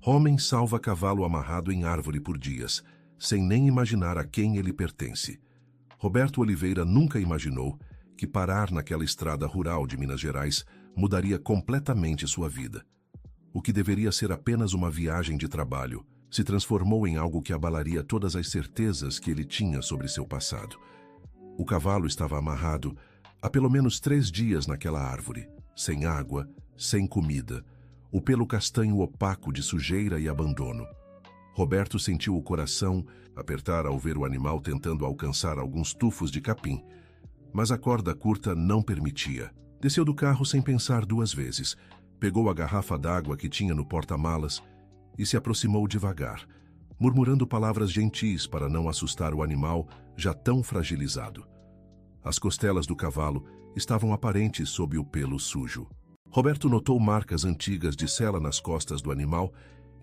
Homem salva cavalo amarrado em árvore por dias, sem nem imaginar a quem ele pertence. Roberto Oliveira nunca imaginou que parar naquela estrada rural de Minas Gerais mudaria completamente sua vida. O que deveria ser apenas uma viagem de trabalho se transformou em algo que abalaria todas as certezas que ele tinha sobre seu passado. O cavalo estava amarrado há pelo menos 3 dias naquela árvore, sem água, sem comida, o pelo castanho opaco de sujeira e abandono. Roberto sentiu o coração apertar ao ver o animal tentando alcançar alguns tufos de capim, mas a corda curta não permitia. Desceu do carro sem pensar 2 vezes, pegou a garrafa d'água que tinha no porta-malas e se aproximou devagar, murmurando palavras gentis para não assustar o animal já tão fragilizado. As costelas do cavalo estavam aparentes sob o pelo sujo. Roberto notou marcas antigas de sela nas costas do animal,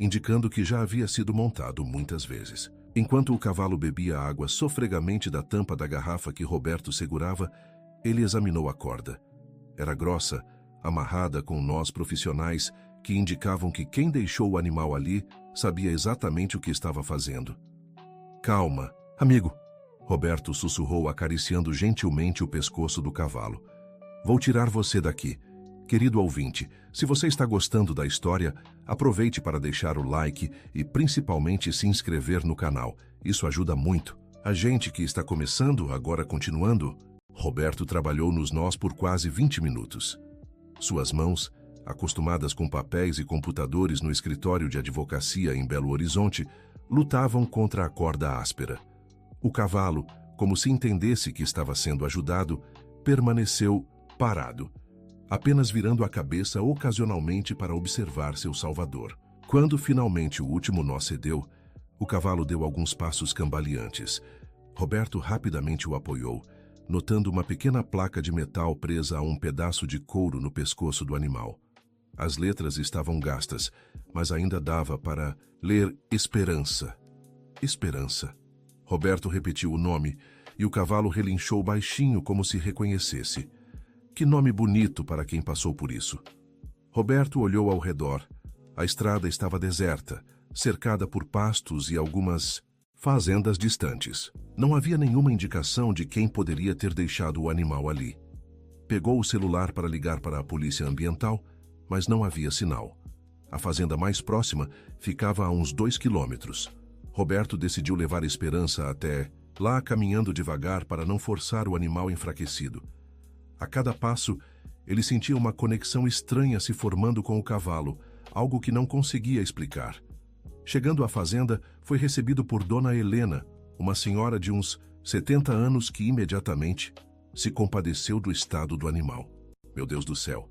indicando que já havia sido montado muitas vezes. Enquanto o cavalo bebia água sofregamente da tampa da garrafa que Roberto segurava, ele examinou a corda. Era grossa, amarrada com nós profissionais que indicavam que quem deixou o animal ali sabia exatamente o que estava fazendo. "Calma, amigo", Roberto sussurrou, acariciando gentilmente o pescoço do cavalo. "Vou tirar você daqui." Querido ouvinte, se você está gostando da história, aproveite para deixar o like e principalmente se inscrever no canal. Isso ajuda muito. A gente que está começando, agora continuando. Roberto trabalhou nos nós por quase 20 minutos. Suas mãos, acostumadas com papéis e computadores no escritório de advocacia em Belo Horizonte, lutavam contra a corda áspera. O cavalo, como se entendesse que estava sendo ajudado, permaneceu parado, apenas virando a cabeça ocasionalmente para observar seu salvador. Quando finalmente o último nó cedeu, o cavalo deu alguns passos cambaleantes. Roberto rapidamente o apoiou, notando uma pequena placa de metal presa a um pedaço de couro no pescoço do animal. As letras estavam gastas, mas ainda dava para ler Esperança. Esperança. Roberto repetiu o nome e o cavalo relinchou baixinho como se reconhecesse. Que nome bonito para quem passou por isso. Roberto olhou ao redor. A estrada estava deserta, cercada por pastos e algumas fazendas distantes. Não havia nenhuma indicação de quem poderia ter deixado o animal ali. Pegou o celular para ligar para a polícia ambiental, mas não havia sinal. A fazenda mais próxima ficava a uns 2 quilômetros. Roberto decidiu levar Esperança até lá, caminhando devagar para não forçar o animal enfraquecido. A cada passo, ele sentia uma conexão estranha se formando com o cavalo, algo que não conseguia explicar. Chegando à fazenda, foi recebido por Dona Helena, uma senhora de uns 70 anos que imediatamente se compadeceu do estado do animal. "Meu Deus do céu!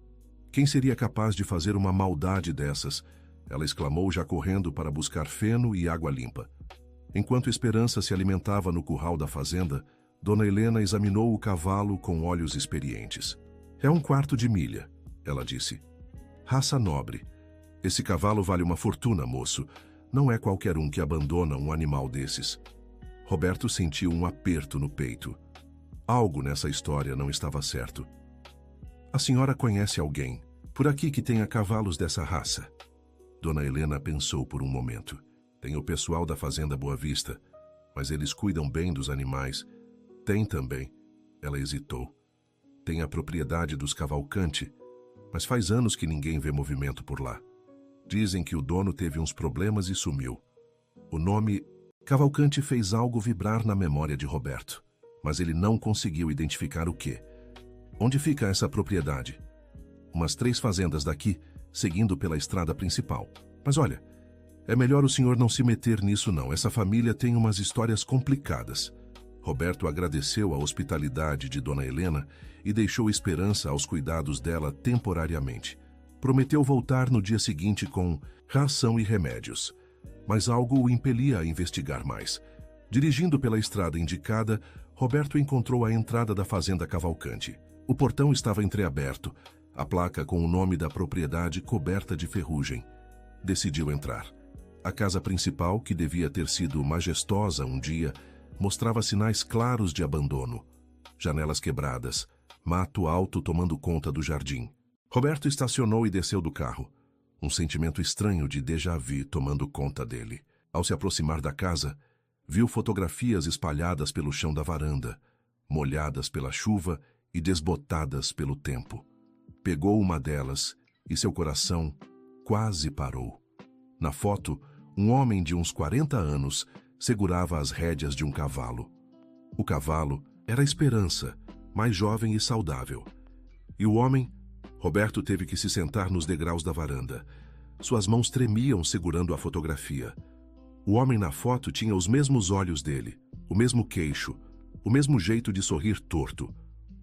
Quem seria capaz de fazer uma maldade dessas?" ela exclamou, já correndo para buscar feno e água limpa. Enquanto Esperança se alimentava no curral da fazenda, Dona Helena examinou o cavalo com olhos experientes. "É 1/4 de milha", ela disse. "Raça nobre. Esse cavalo vale uma fortuna, moço. Não é qualquer um que abandona um animal desses." Roberto sentiu um aperto no peito. Algo nessa história não estava certo. "A senhora conhece alguém por aqui que tenha cavalos dessa raça?" Dona Helena pensou por um momento. "Tem o pessoal da Fazenda Boa Vista, mas eles cuidam bem dos animais. Tem também." Ela hesitou. "Tem a propriedade dos Cavalcante, mas faz anos que ninguém vê movimento por lá. Dizem que o dono teve uns problemas e sumiu." O nome Cavalcante fez algo vibrar na memória de Roberto, mas ele não conseguiu identificar o quê. "Onde fica essa propriedade?" "Umas 3 fazendas daqui, seguindo pela estrada principal. Mas olha, é melhor o senhor não se meter nisso não. Essa família tem umas histórias complicadas." Roberto agradeceu a hospitalidade de Dona Helena e deixou Esperança aos cuidados dela temporariamente. Prometeu voltar no dia seguinte com ração e remédios, mas algo o impelia a investigar mais. Dirigindo pela estrada indicada, Roberto encontrou a entrada da Fazenda Cavalcante. O portão estava entreaberto, a placa com o nome da propriedade coberta de ferrugem. Decidiu entrar. A casa principal, que devia ter sido majestosa um dia, mostrava sinais claros de abandono. Janelas quebradas, mato alto tomando conta do jardim. Roberto estacionou e desceu do carro. Um sentimento estranho de déjà-vu tomando conta dele. Ao se aproximar da casa, viu fotografias espalhadas pelo chão da varanda, molhadas pela chuva e desbotadas pelo tempo. Pegou uma delas e seu coração quase parou. Na foto, um homem de uns 40 anos segurava as rédeas de um cavalo. O cavalo era a Esperança, mais jovem e saudável. E o homem? Roberto teve que se sentar nos degraus da varanda. Suas mãos tremiam segurando a fotografia. O homem na foto tinha os mesmos olhos dele, o mesmo queixo, o mesmo jeito de sorrir torto.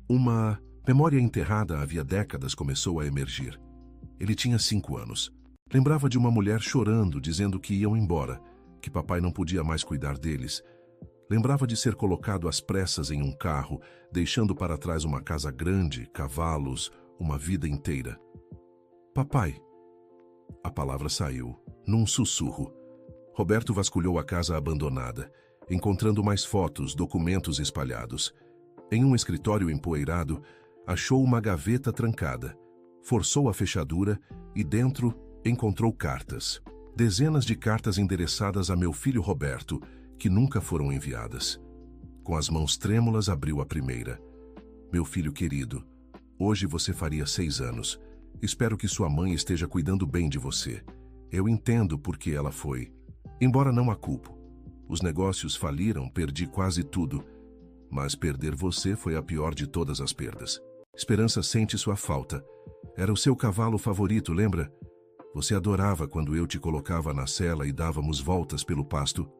Uma memória enterrada havia décadas começou a emergir. Ele tinha 5 anos. Lembrava de uma mulher chorando, dizendo que iam embora, que papai não podia mais cuidar deles. Lembrava de ser colocado às pressas em um carro, deixando para trás uma casa grande, cavalos, uma vida inteira. Papai. A palavra saiu, num sussurro. Roberto vasculhou a casa abandonada, encontrando mais fotos, documentos espalhados. Em um escritório empoeirado, achou uma gaveta trancada. Forçou a fechadura e dentro encontrou cartas. Dezenas de cartas endereçadas a meu filho Roberto, que nunca foram enviadas. Com as mãos trêmulas, abriu a primeira. Meu filho querido, hoje você faria 6 anos. Espero que sua mãe esteja cuidando bem de você. Eu entendo por que ela foi. Embora não a culpo. Os negócios faliram, perdi quase tudo. Mas perder você foi a pior de todas as perdas. Esperança sente sua falta. Era o seu cavalo favorito, lembra? Você adorava quando eu te colocava na sela e dávamos voltas pelo pasto.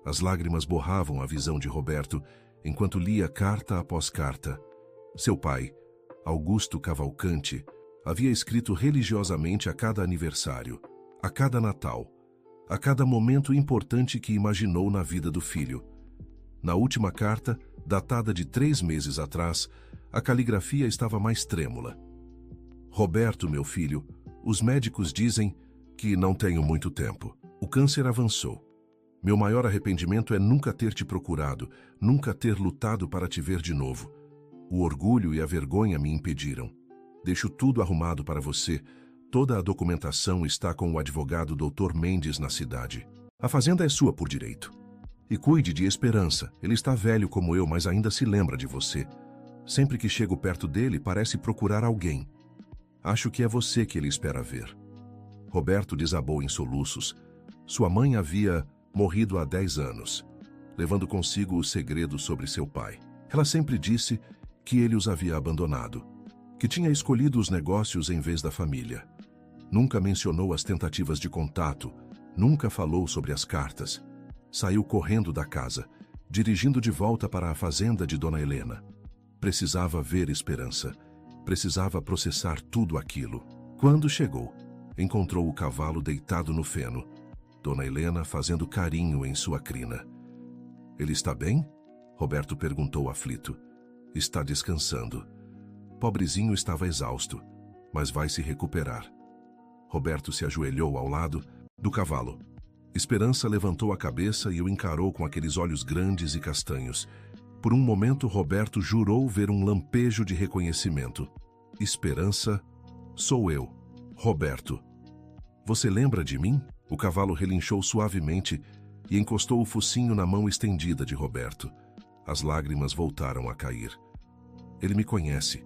As lágrimas borravam a visão de Roberto, enquanto lia carta após carta. Seu pai, Augusto Cavalcante, havia escrito religiosamente a cada aniversário, a cada Natal, a cada momento importante que imaginou na vida do filho. Na última carta, datada de 3 meses atrás, a caligrafia estava mais trêmula. Roberto, meu filho, os médicos dizem que não tenho muito tempo. O câncer avançou. Meu maior arrependimento é nunca ter te procurado, nunca ter lutado para te ver de novo. O orgulho e a vergonha me impediram. Deixo tudo arrumado para você. Toda a documentação está com o advogado Dr. Mendes na cidade. A fazenda é sua por direito. E cuide de Esperança. Ele está velho como eu, mas ainda se lembra de você. Sempre que chego perto dele, parece procurar alguém. Acho que é você que ele espera ver. Roberto desabou em soluços. Sua mãe havia morrido há 10 anos, levando consigo o segredo sobre seu pai. Ela sempre disse que ele os havia abandonado, que tinha escolhido os negócios em vez da família. Nunca mencionou as tentativas de contato, nunca falou sobre as cartas. Saiu correndo da casa, dirigindo de volta para a fazenda de Dona Helena. Precisava ver Esperança. Precisava processar tudo aquilo. Quando chegou, encontrou o cavalo deitado no feno, Dona Helena fazendo carinho em sua crina. Ele está bem? Roberto perguntou aflito. Está descansando. Pobrezinho estava exausto, mas vai se recuperar. Roberto se ajoelhou ao lado do cavalo. Esperança levantou a cabeça e o encarou com aqueles olhos grandes e castanhos. Por um momento, Roberto jurou ver um lampejo de reconhecimento. Esperança, sou eu, Roberto. Você lembra de mim? O cavalo relinchou suavemente e encostou o focinho na mão estendida de Roberto. As lágrimas voltaram a cair. Ele me conhece,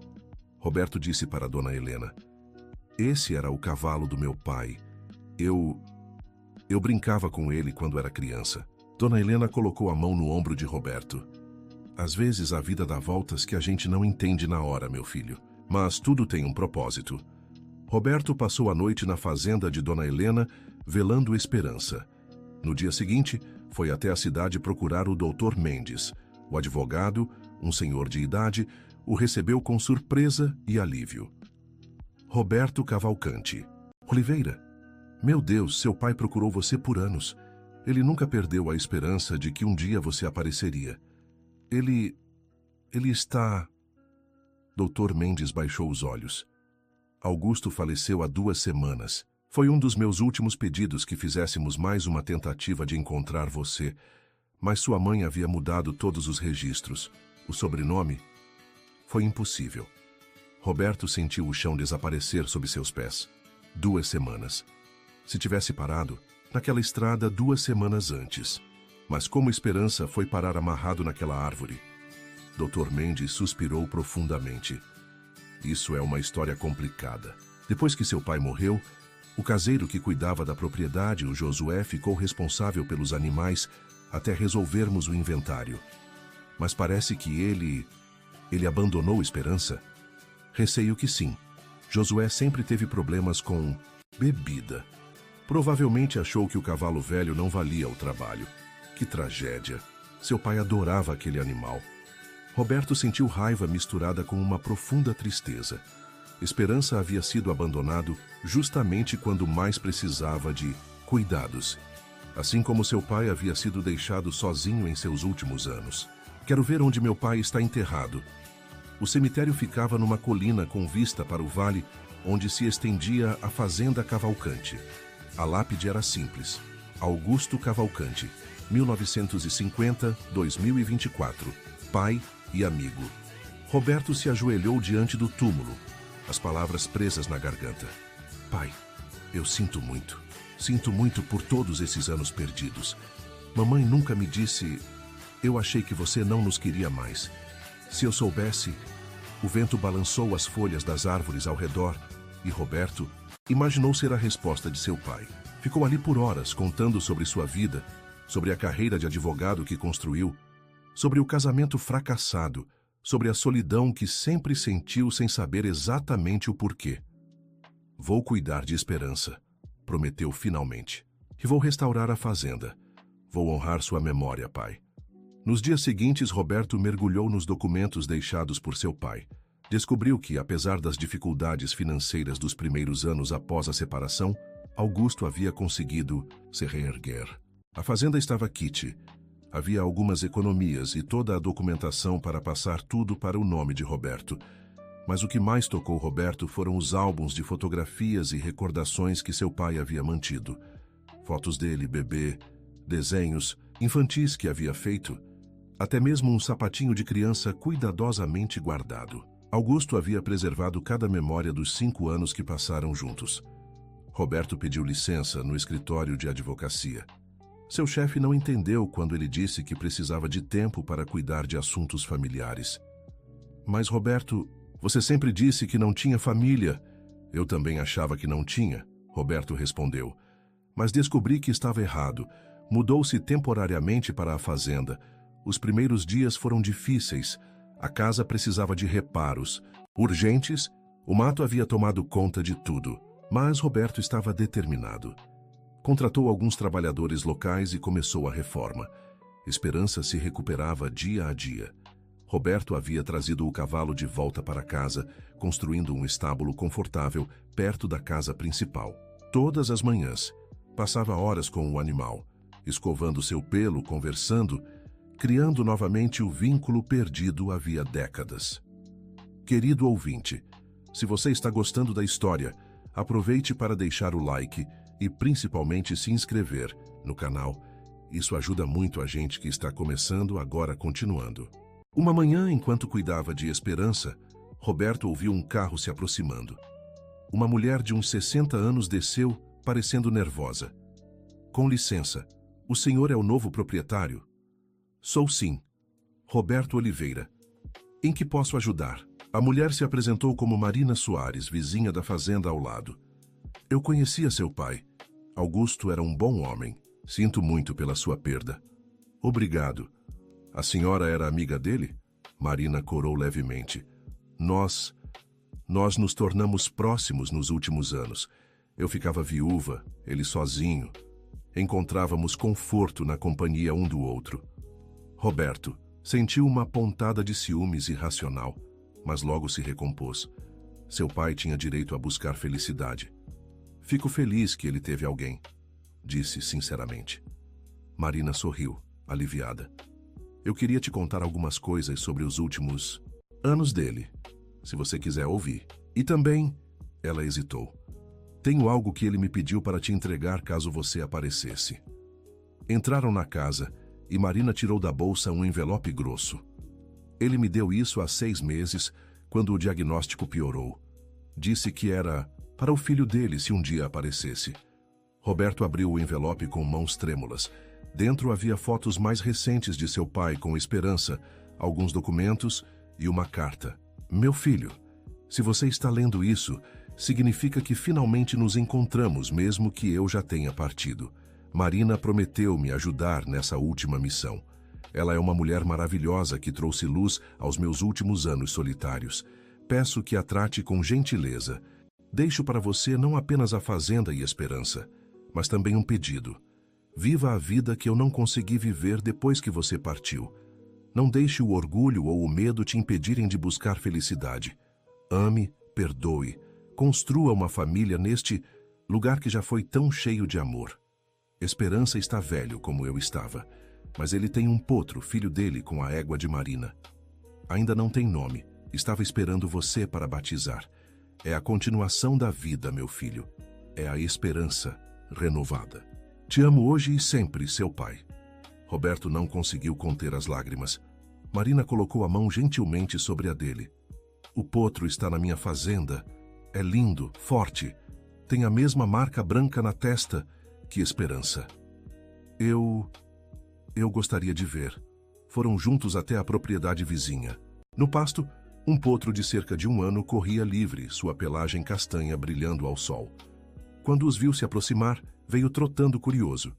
Roberto disse para Dona Helena. Esse era o cavalo do meu pai. Eu brincava com ele quando era criança. Dona Helena colocou a mão no ombro de Roberto. Às vezes a vida dá voltas que a gente não entende na hora, meu filho. Mas tudo tem um propósito. Roberto passou a noite na fazenda de Dona Helena, velando Esperança. No dia seguinte, foi até a cidade procurar o Dr. Mendes. O advogado, um senhor de idade, o recebeu com surpresa e alívio. Roberto Cavalcante. Oliveira, meu Deus, seu pai procurou você por anos. Ele nunca perdeu a esperança de que um dia você apareceria. Ele está... Dr. Mendes baixou os olhos. Augusto faleceu há 2 semanas. Foi um dos meus últimos pedidos que fizéssemos mais uma tentativa de encontrar você, mas sua mãe havia mudado todos os registros. O sobrenome foi impossível. Roberto sentiu o chão desaparecer sob seus pés. 2 semanas. Se tivesse parado, naquela estrada 2 semanas antes. Mas como Esperança foi parar amarrado naquela árvore? Dr. Mendes suspirou profundamente. Isso é uma história complicada. Depois que seu pai morreu, o caseiro que cuidava da propriedade, o Josué, ficou responsável pelos animais até resolvermos o inventário. Mas parece que ele abandonou Esperança? Receio que sim. Josué sempre teve problemas com bebida. Provavelmente achou que o cavalo velho não valia o trabalho. Que tragédia! Seu pai adorava aquele animal. Roberto sentiu raiva misturada com uma profunda tristeza. Esperança havia sido abandonado justamente quando mais precisava de cuidados. Assim como seu pai havia sido deixado sozinho em seus últimos anos. Quero ver onde meu pai está enterrado. O cemitério ficava numa colina com vista para o vale, onde se estendia a fazenda Cavalcante. A lápide era simples. Augusto Cavalcante, 1950-2024. Pai e amigo. Roberto se ajoelhou diante do túmulo, as palavras presas na garganta. Pai, eu sinto muito. Sinto muito por todos esses anos perdidos. Mamãe nunca me disse... Eu achei que você não nos queria mais. Se eu soubesse... O vento balançou as folhas das árvores ao redor e Roberto imaginou ser a resposta de seu pai. Ficou ali por horas contando sobre sua vida, sobre a carreira de advogado que construiu, sobre o casamento fracassado, sobre a solidão que sempre sentiu sem saber exatamente o porquê. Vou cuidar de Esperança, prometeu finalmente. E vou restaurar a fazenda. Vou honrar sua memória, pai. Nos dias seguintes, Roberto mergulhou nos documentos deixados por seu pai. Descobriu que, apesar das dificuldades financeiras dos primeiros anos após a separação, Augusto havia conseguido se reerguer. A fazenda estava quite. Havia algumas economias e toda a documentação para passar tudo para o nome de Roberto. Mas o que mais tocou Roberto foram os álbuns de fotografias e recordações que seu pai havia mantido. Fotos dele, bebê, desenhos infantis que havia feito, até mesmo um sapatinho de criança cuidadosamente guardado. Augusto havia preservado cada memória dos 5 anos que passaram juntos. Roberto pediu licença no escritório de advocacia. Seu chefe não entendeu quando ele disse que precisava de tempo para cuidar de assuntos familiares. Mas, Roberto, você sempre disse que não tinha família. Eu também achava que não tinha, Roberto respondeu. Mas descobri que estava errado. Mudou-se temporariamente para a fazenda. Os primeiros dias foram difíceis. A casa precisava de reparos. Urgentes, o mato havia tomado conta de tudo. Mas Roberto estava determinado. Contratou alguns trabalhadores locais e começou a reforma. Esperança se recuperava dia a dia. Roberto havia trazido o cavalo de volta para casa, construindo um estábulo confortável perto da casa principal. Todas as manhãs, passava horas com o animal, escovando seu pelo, conversando, criando novamente o vínculo perdido havia décadas. Querido ouvinte, se você está gostando da história, aproveite para deixar o like e principalmente se inscrever no canal. Isso ajuda muito a gente que está começando, agora continuando. Uma manhã, enquanto cuidava de Esperança, Roberto ouviu um carro se aproximando. Uma mulher de uns 60 anos desceu, parecendo nervosa. Com licença, o senhor é o novo proprietário? Sou sim. Roberto Oliveira. Em que posso ajudar? A mulher se apresentou como Marina Soares, vizinha da fazenda ao lado. Eu conhecia seu pai. Augusto era um bom homem. Sinto muito pela sua perda. Obrigado. A senhora era amiga dele? Marina corou levemente. Nós nos tornamos próximos nos últimos anos. Eu ficava viúva, ele sozinho. Encontrávamos conforto na companhia um do outro. Roberto sentiu uma pontada de ciúmes irracional, mas logo se recompôs. Seu pai tinha direito a buscar felicidade. Fico feliz que ele teve alguém, disse sinceramente. Marina sorriu, aliviada. Eu queria te contar algumas coisas sobre os últimos anos dele, se você quiser ouvir. E também, ela hesitou. Tenho algo que ele me pediu para te entregar caso você aparecesse. Entraram na casa e Marina tirou da bolsa um envelope grosso. Ele me deu isso há 6 meses, quando o diagnóstico piorou. Disse que era para o filho dele se um dia aparecesse. Roberto abriu o envelope com mãos trêmulas. Dentro havia fotos mais recentes de seu pai com esperança, alguns documentos e uma carta. Meu filho, se você está lendo isso, significa que finalmente nos encontramos, mesmo que eu já tenha partido. Marina prometeu me ajudar nessa última missão. Ela é uma mulher maravilhosa que trouxe luz aos meus últimos anos solitários. Peço que a trate com gentileza. Deixo para você não apenas a fazenda e esperança, mas também um pedido. Viva a vida que eu não consegui viver depois que você partiu. Não deixe o orgulho ou o medo te impedirem de buscar felicidade. Ame, perdoe, construa uma família neste lugar que já foi tão cheio de amor. Esperança está velho como eu estava, mas ele tem um potro, filho dele, com a égua de Marina. Ainda não tem nome, estava esperando você para batizar. É a continuação da vida, meu filho. É a esperança renovada. Te amo hoje e sempre, seu pai. Roberto não conseguiu conter as lágrimas. Marina colocou a mão gentilmente sobre a dele. O potro está na minha fazenda. É lindo, forte. Tem a mesma marca branca na testa. Que esperança. Eu gostaria de ver. Foram juntos até a propriedade vizinha. No pasto, um potro de cerca de 1 ano corria livre, sua pelagem castanha brilhando ao sol. Quando os viu se aproximar, veio trotando curioso.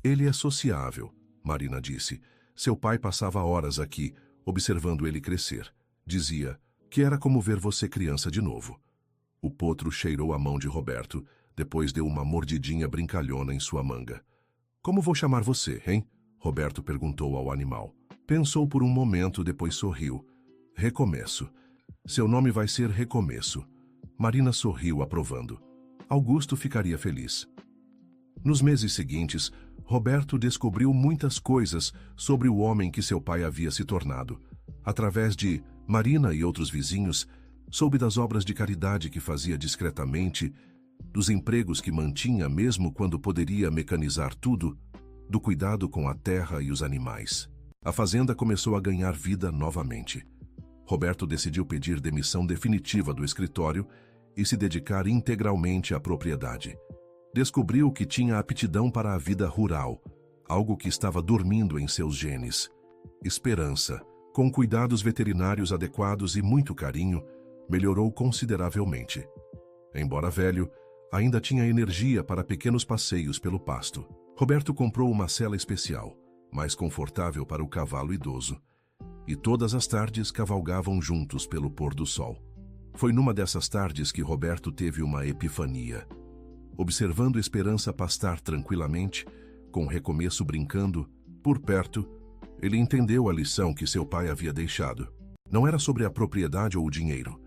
Ele é sociável, Marina disse. Seu pai passava horas aqui, observando ele crescer. Dizia que era como ver você criança de novo. O potro cheirou a mão de Roberto, depois deu uma mordidinha brincalhona em sua manga. Como vou chamar você, hein? Roberto perguntou ao animal. Pensou por um momento, depois sorriu. Recomeço. Seu nome vai ser Recomeço. Marina sorriu, aprovando. Augusto ficaria feliz. Nos meses seguintes, Roberto descobriu muitas coisas sobre o homem que seu pai havia se tornado. Através de Marina e outros vizinhos, soube das obras de caridade que fazia discretamente, dos empregos que mantinha mesmo quando poderia mecanizar tudo, do cuidado com a terra e os animais. A fazenda começou a ganhar vida novamente. Roberto decidiu pedir demissão definitiva do escritório e se dedicar integralmente à propriedade. Descobriu que tinha aptidão para a vida rural, algo que estava dormindo em seus genes. Esperança, com cuidados veterinários adequados e muito carinho, melhorou consideravelmente. Embora velho, ainda tinha energia para pequenos passeios pelo pasto. Roberto comprou uma sela especial, mais confortável para o cavalo idoso, e todas as tardes cavalgavam juntos pelo pôr do sol. Foi numa dessas tardes que Roberto teve uma epifania. Observando Esperança pastar tranquilamente, com Recomeço brincando, por perto, ele entendeu a lição que seu pai havia deixado. Não era sobre a propriedade ou o dinheiro.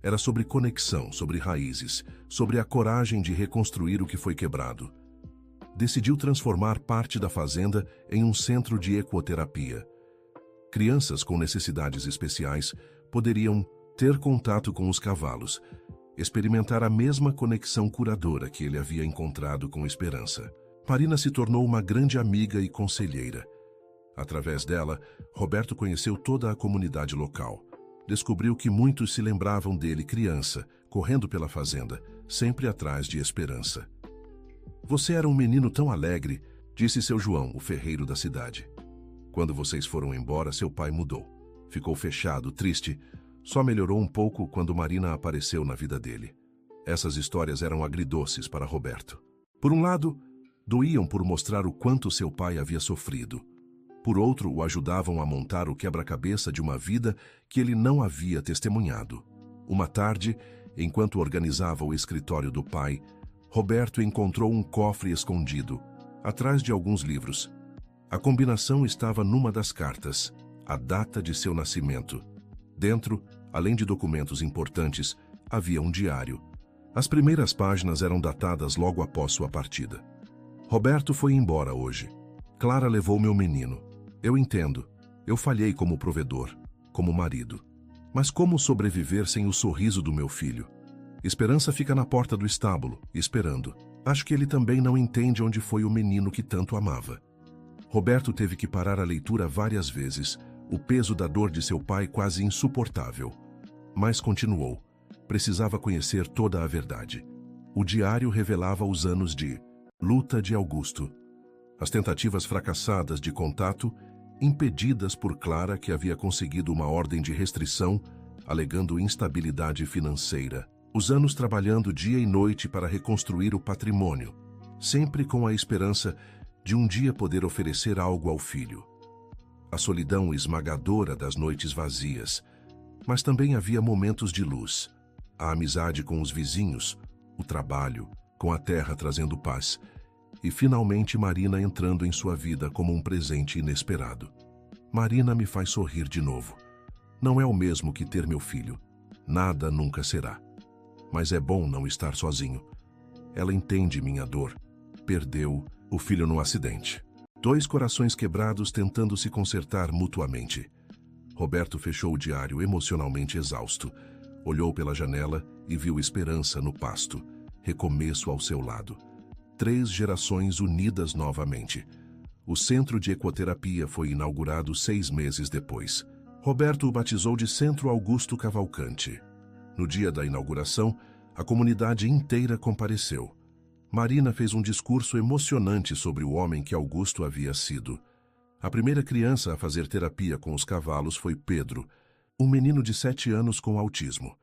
Era sobre conexão, sobre raízes, sobre a coragem de reconstruir o que foi quebrado. Decidiu transformar parte da fazenda em um centro de ecoterapia. Crianças com necessidades especiais poderiam ter contato com os cavalos, experimentar a mesma conexão curadora que ele havia encontrado com Esperança. Marina se tornou uma grande amiga e conselheira. Através dela, Roberto conheceu toda a comunidade local. Descobriu que muitos se lembravam dele criança, correndo pela fazenda, sempre atrás de Esperança. Você era um menino tão alegre, disse seu João, o ferreiro da cidade. Quando vocês foram embora, seu pai mudou. Ficou fechado, triste. Só melhorou um pouco quando Marina apareceu na vida dele. Essas histórias eram agridoces para Roberto. Por um lado, doíam por mostrar o quanto seu pai havia sofrido. Por outro, o ajudavam a montar o quebra-cabeça de uma vida que ele não havia testemunhado. Uma tarde, enquanto organizava o escritório do pai, Roberto encontrou um cofre escondido, atrás de alguns livros. A combinação estava numa das cartas, a data de seu nascimento. Dentro, além de documentos importantes, havia um diário. As primeiras páginas eram datadas logo após sua partida. Roberto foi embora hoje. Clara levou meu menino. Eu entendo. Eu falhei como provedor, como marido. Mas como sobreviver sem o sorriso do meu filho? Esperança fica na porta do estábulo, esperando. Acho que ele também não entende onde foi o menino que tanto amava. Roberto teve que parar a leitura várias vezes, o peso da dor de seu pai quase insuportável. Mas continuou. Precisava conhecer toda a verdade. O diário revelava os anos de luta de Augusto. As tentativas fracassadas de contato, impedidas por Clara, que havia conseguido uma ordem de restrição, alegando instabilidade financeira. Os anos trabalhando dia e noite para reconstruir o patrimônio, sempre com a esperança de um dia poder oferecer algo ao filho. A solidão esmagadora das noites vazias, mas também havia momentos de luz. A amizade com os vizinhos, o trabalho, com a terra trazendo paz, e finalmente Marina entrando em sua vida como um presente inesperado. Marina me faz sorrir de novo. Não é o mesmo que ter meu filho. Nada nunca será. Mas é bom não estar sozinho. Ela entende minha dor. Perdeu o filho no acidente. 2 corações quebrados tentando se consertar mutuamente. Roberto fechou o diário emocionalmente exausto. Olhou pela janela e viu esperança no pasto. Recomeço ao seu lado. 3 gerações unidas novamente. O Centro de Ecoterapia foi inaugurado 6 meses depois. Roberto o batizou de Centro Augusto Cavalcante. No dia da inauguração, a comunidade inteira compareceu. Marina fez um discurso emocionante sobre o homem que Augusto havia sido. A primeira criança a fazer terapia com os cavalos foi Pedro, um menino de 7 anos com autismo.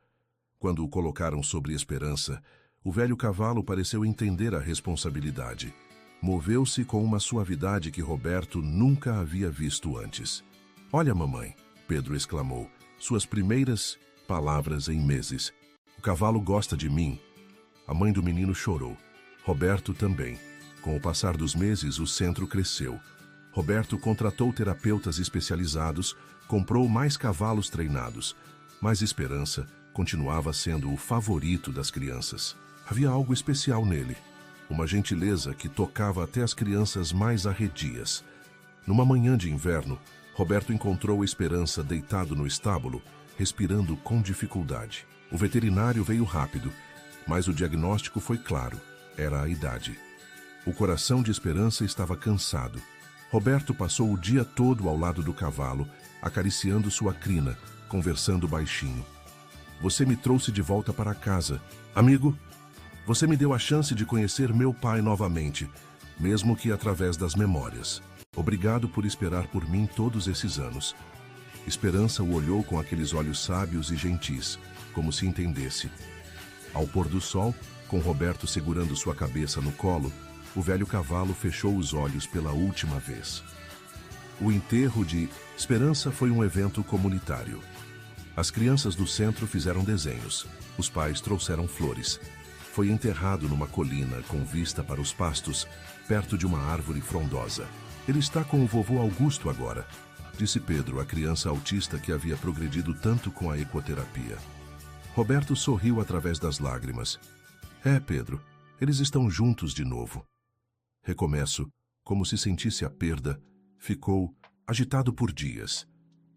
Quando o colocaram sobre Esperança, o velho cavalo pareceu entender a responsabilidade. Moveu-se com uma suavidade que Roberto nunca havia visto antes. "Olha, mamãe", Pedro exclamou, suas primeiras palavras em meses. "O cavalo gosta de mim." A mãe do menino chorou. Roberto também. Com o passar dos meses, o centro cresceu. Roberto contratou terapeutas especializados, comprou mais cavalos treinados, mas Esperança continuava sendo o favorito das crianças. Havia algo especial nele, uma gentileza que tocava até as crianças mais arredias. Numa manhã de inverno, Roberto encontrou Esperança deitado no estábulo, respirando com dificuldade. O veterinário veio rápido, mas o diagnóstico foi claro. Era a idade. O coração de Esperança estava cansado. Roberto passou o dia todo ao lado do cavalo, acariciando sua crina, conversando baixinho. "Você me trouxe de volta para casa. Amigo, você me deu a chance de conhecer meu pai novamente, mesmo que através das memórias. Obrigado por esperar por mim todos esses anos." Esperança o olhou com aqueles olhos sábios e gentis, como se entendesse. Ao pôr do sol, com Roberto segurando sua cabeça no colo, o velho cavalo fechou os olhos pela última vez. O enterro de Esperança foi um evento comunitário. As crianças do centro fizeram desenhos. Os pais trouxeram flores. Foi enterrado numa colina com vista para os pastos, perto de uma árvore frondosa. "Ele está com o vovô Augusto agora", disse Pedro, a criança autista que havia progredido tanto com a ecoterapia. Roberto sorriu através das lágrimas. "É, Pedro, eles estão juntos de novo." Recomeço, como se sentisse a perda, ficou agitado por dias.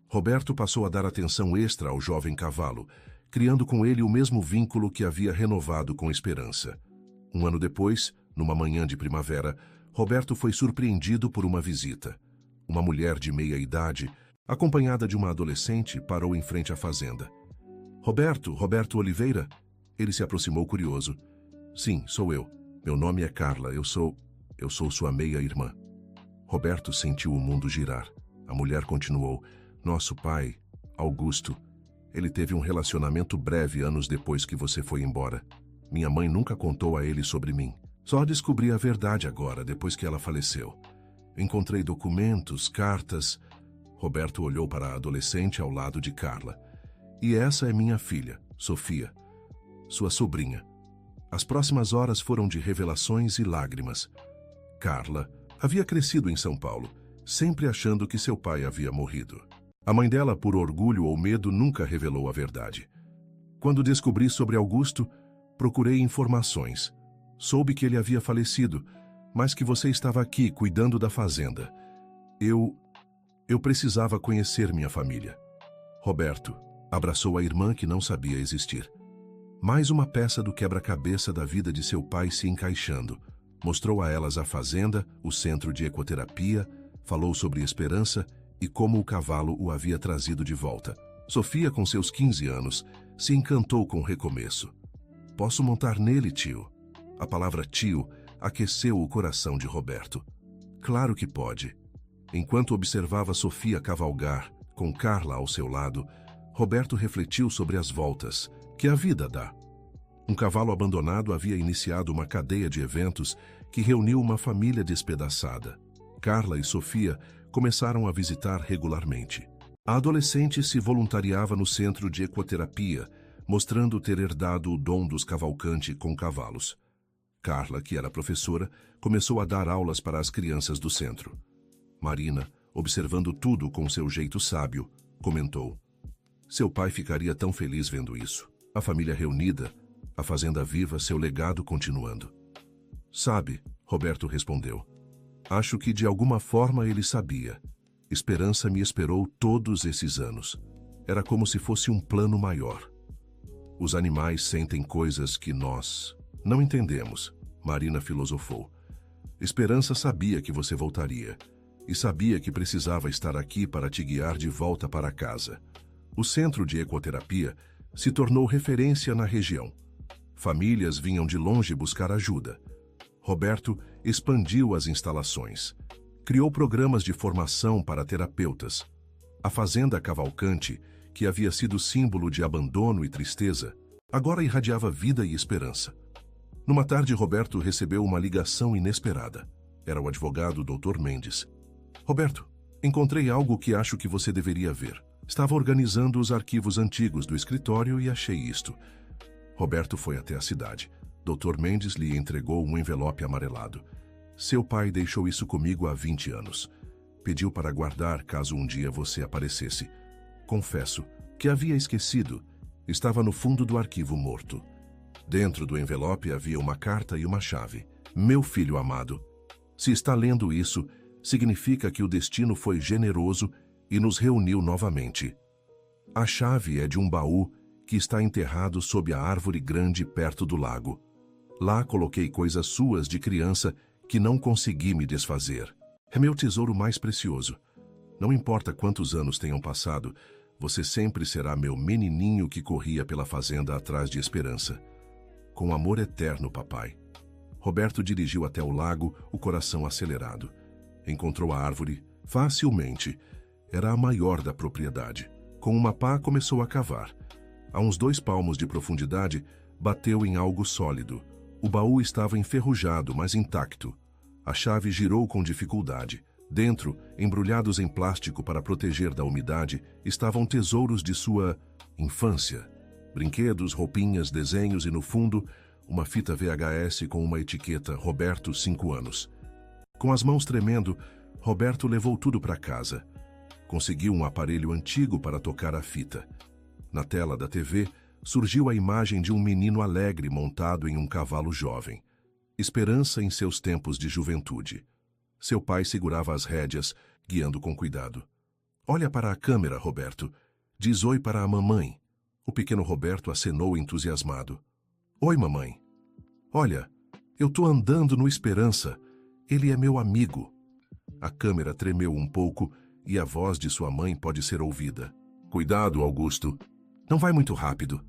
Roberto passou a dar atenção extra ao jovem cavalo, criando com ele o mesmo vínculo que havia renovado com Esperança. Um ano depois, numa manhã de primavera, Roberto foi surpreendido por uma visita. Uma mulher de meia idade, acompanhada de uma adolescente, parou em frente à fazenda. Roberto Oliveira?" Ele se aproximou curioso. "Sim, sou eu. Meu nome é Carla, eu sou sua meia-irmã." Roberto sentiu o mundo girar. A mulher continuou. "Nosso pai, Augusto, ele teve um relacionamento breve anos depois que você foi embora. Minha mãe nunca contou a ele sobre mim. Só descobri a verdade agora, depois que ela faleceu. Encontrei documentos, cartas." Roberto olhou para a adolescente ao lado de Carla. "E essa é minha filha, Sofia, sua sobrinha." As próximas horas foram de revelações e lágrimas. Carla havia crescido em São Paulo, sempre achando que seu pai havia morrido. A mãe dela, por orgulho ou medo, nunca revelou a verdade. "Quando descobri sobre Augusto, procurei informações. Soube que ele havia falecido, mas que você estava aqui cuidando da fazenda. Eu precisava conhecer minha família." Roberto abraçou a irmã que não sabia existir. Mais uma peça do quebra-cabeça da vida de seu pai se encaixando. Mostrou a elas a fazenda, o centro de ecoterapia, falou sobre Esperança e como o cavalo o havia trazido de volta. Sofia, com seus 15 anos, se encantou com o recomeço. Posso montar nele, tio? A palavra tio aqueceu o coração de Roberto. Claro que pode. Enquanto observava Sofia cavalgar, com Carla ao seu lado, Roberto refletiu sobre as voltas que a vida dá. Um cavalo abandonado havia iniciado uma cadeia de eventos que reuniu uma família despedaçada. Carla e Sofia começaram a visitar regularmente. A adolescente se voluntariava no centro de ecoterapia, mostrando ter herdado o dom dos cavalcantes com cavalos. Carla, que era professora, começou a dar aulas para as crianças do centro. Marina, observando tudo com seu jeito sábio, comentou: seu pai ficaria tão feliz vendo isso. A família reunida, a fazenda viva, seu legado continuando. Sabe, Roberto respondeu. Acho que de alguma forma ele sabia. Esperança me esperou todos esses anos. Era como se fosse um plano maior. Os animais sentem coisas que nós não entendemos, Marina filosofou. Esperança sabia que você voltaria. E sabia que precisava estar aqui para te guiar de volta para casa. O centro de ecoterapia se tornou referência na região. Famílias vinham de longe buscar ajuda. Roberto expandiu as instalações. Criou programas de formação para terapeutas. A fazenda Cavalcante, que havia sido símbolo de abandono e tristeza, agora irradiava vida e esperança. Numa tarde, Roberto recebeu uma ligação inesperada. Era o advogado Dr. Mendes. Roberto, encontrei algo que acho que você deveria ver. Estava organizando os arquivos antigos do escritório e achei isto. Roberto foi até a cidade. Dr. Mendes lhe entregou um envelope amarelado. Seu pai deixou isso comigo há 20 anos. Pediu para guardar caso um dia você aparecesse. Confesso que havia esquecido. Estava no fundo do arquivo morto. Dentro do envelope havia uma carta e uma chave. Meu filho amado, se está lendo isso, significa que o destino foi generoso e nos reuniu novamente. A chave é de um baú que está enterrado sob a árvore grande perto do lago. Lá coloquei coisas suas de criança que não consegui me desfazer. É meu tesouro mais precioso. Não importa quantos anos tenham passado, você sempre será meu menininho que corria pela fazenda atrás de esperança. Com amor eterno, papai. Roberto dirigiu até o lago, o coração acelerado. Encontrou a árvore facilmente. Era a maior da propriedade. Com uma pá começou a cavar. A uns 2 palmos de profundidade, bateu em algo sólido. O baú estava enferrujado, mas intacto. A chave girou com dificuldade. Dentro, embrulhados em plástico para proteger da umidade, estavam tesouros de sua infância. Brinquedos, roupinhas, desenhos e, no fundo, uma fita VHS com uma etiqueta Roberto, 5 anos. Com as mãos tremendo, Roberto levou tudo para casa. Conseguiu um aparelho antigo para tocar a fita. Na tela da TV, surgiu a imagem de um menino alegre montado em um cavalo jovem. Esperança em seus tempos de juventude. Seu pai segurava as rédeas, guiando com cuidado. Olha para a câmera, Roberto. Diz oi para a mamãe. O pequeno Roberto acenou entusiasmado. Oi, mamãe. Olha, eu tô andando no Esperança. Ele é meu amigo. A câmera tremeu um pouco e a voz de sua mãe pode ser ouvida. Cuidado, Augusto. Não vai muito rápido.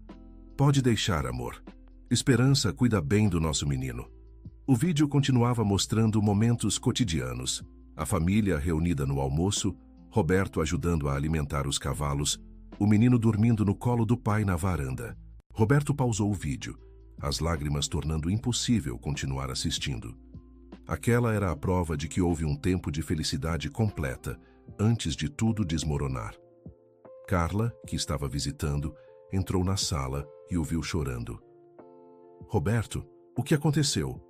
Pode deixar, amor. Esperança cuida bem do nosso menino. O vídeo continuava mostrando momentos cotidianos. A família reunida no almoço, Roberto ajudando a alimentar os cavalos, o menino dormindo no colo do pai na varanda. Roberto pausou o vídeo, as lágrimas tornando impossível continuar assistindo. Aquela era a prova de que houve um tempo de felicidade completa, antes de tudo desmoronar. Carla, que estava visitando, entrou na sala e o viu chorando. Roberto, o que aconteceu?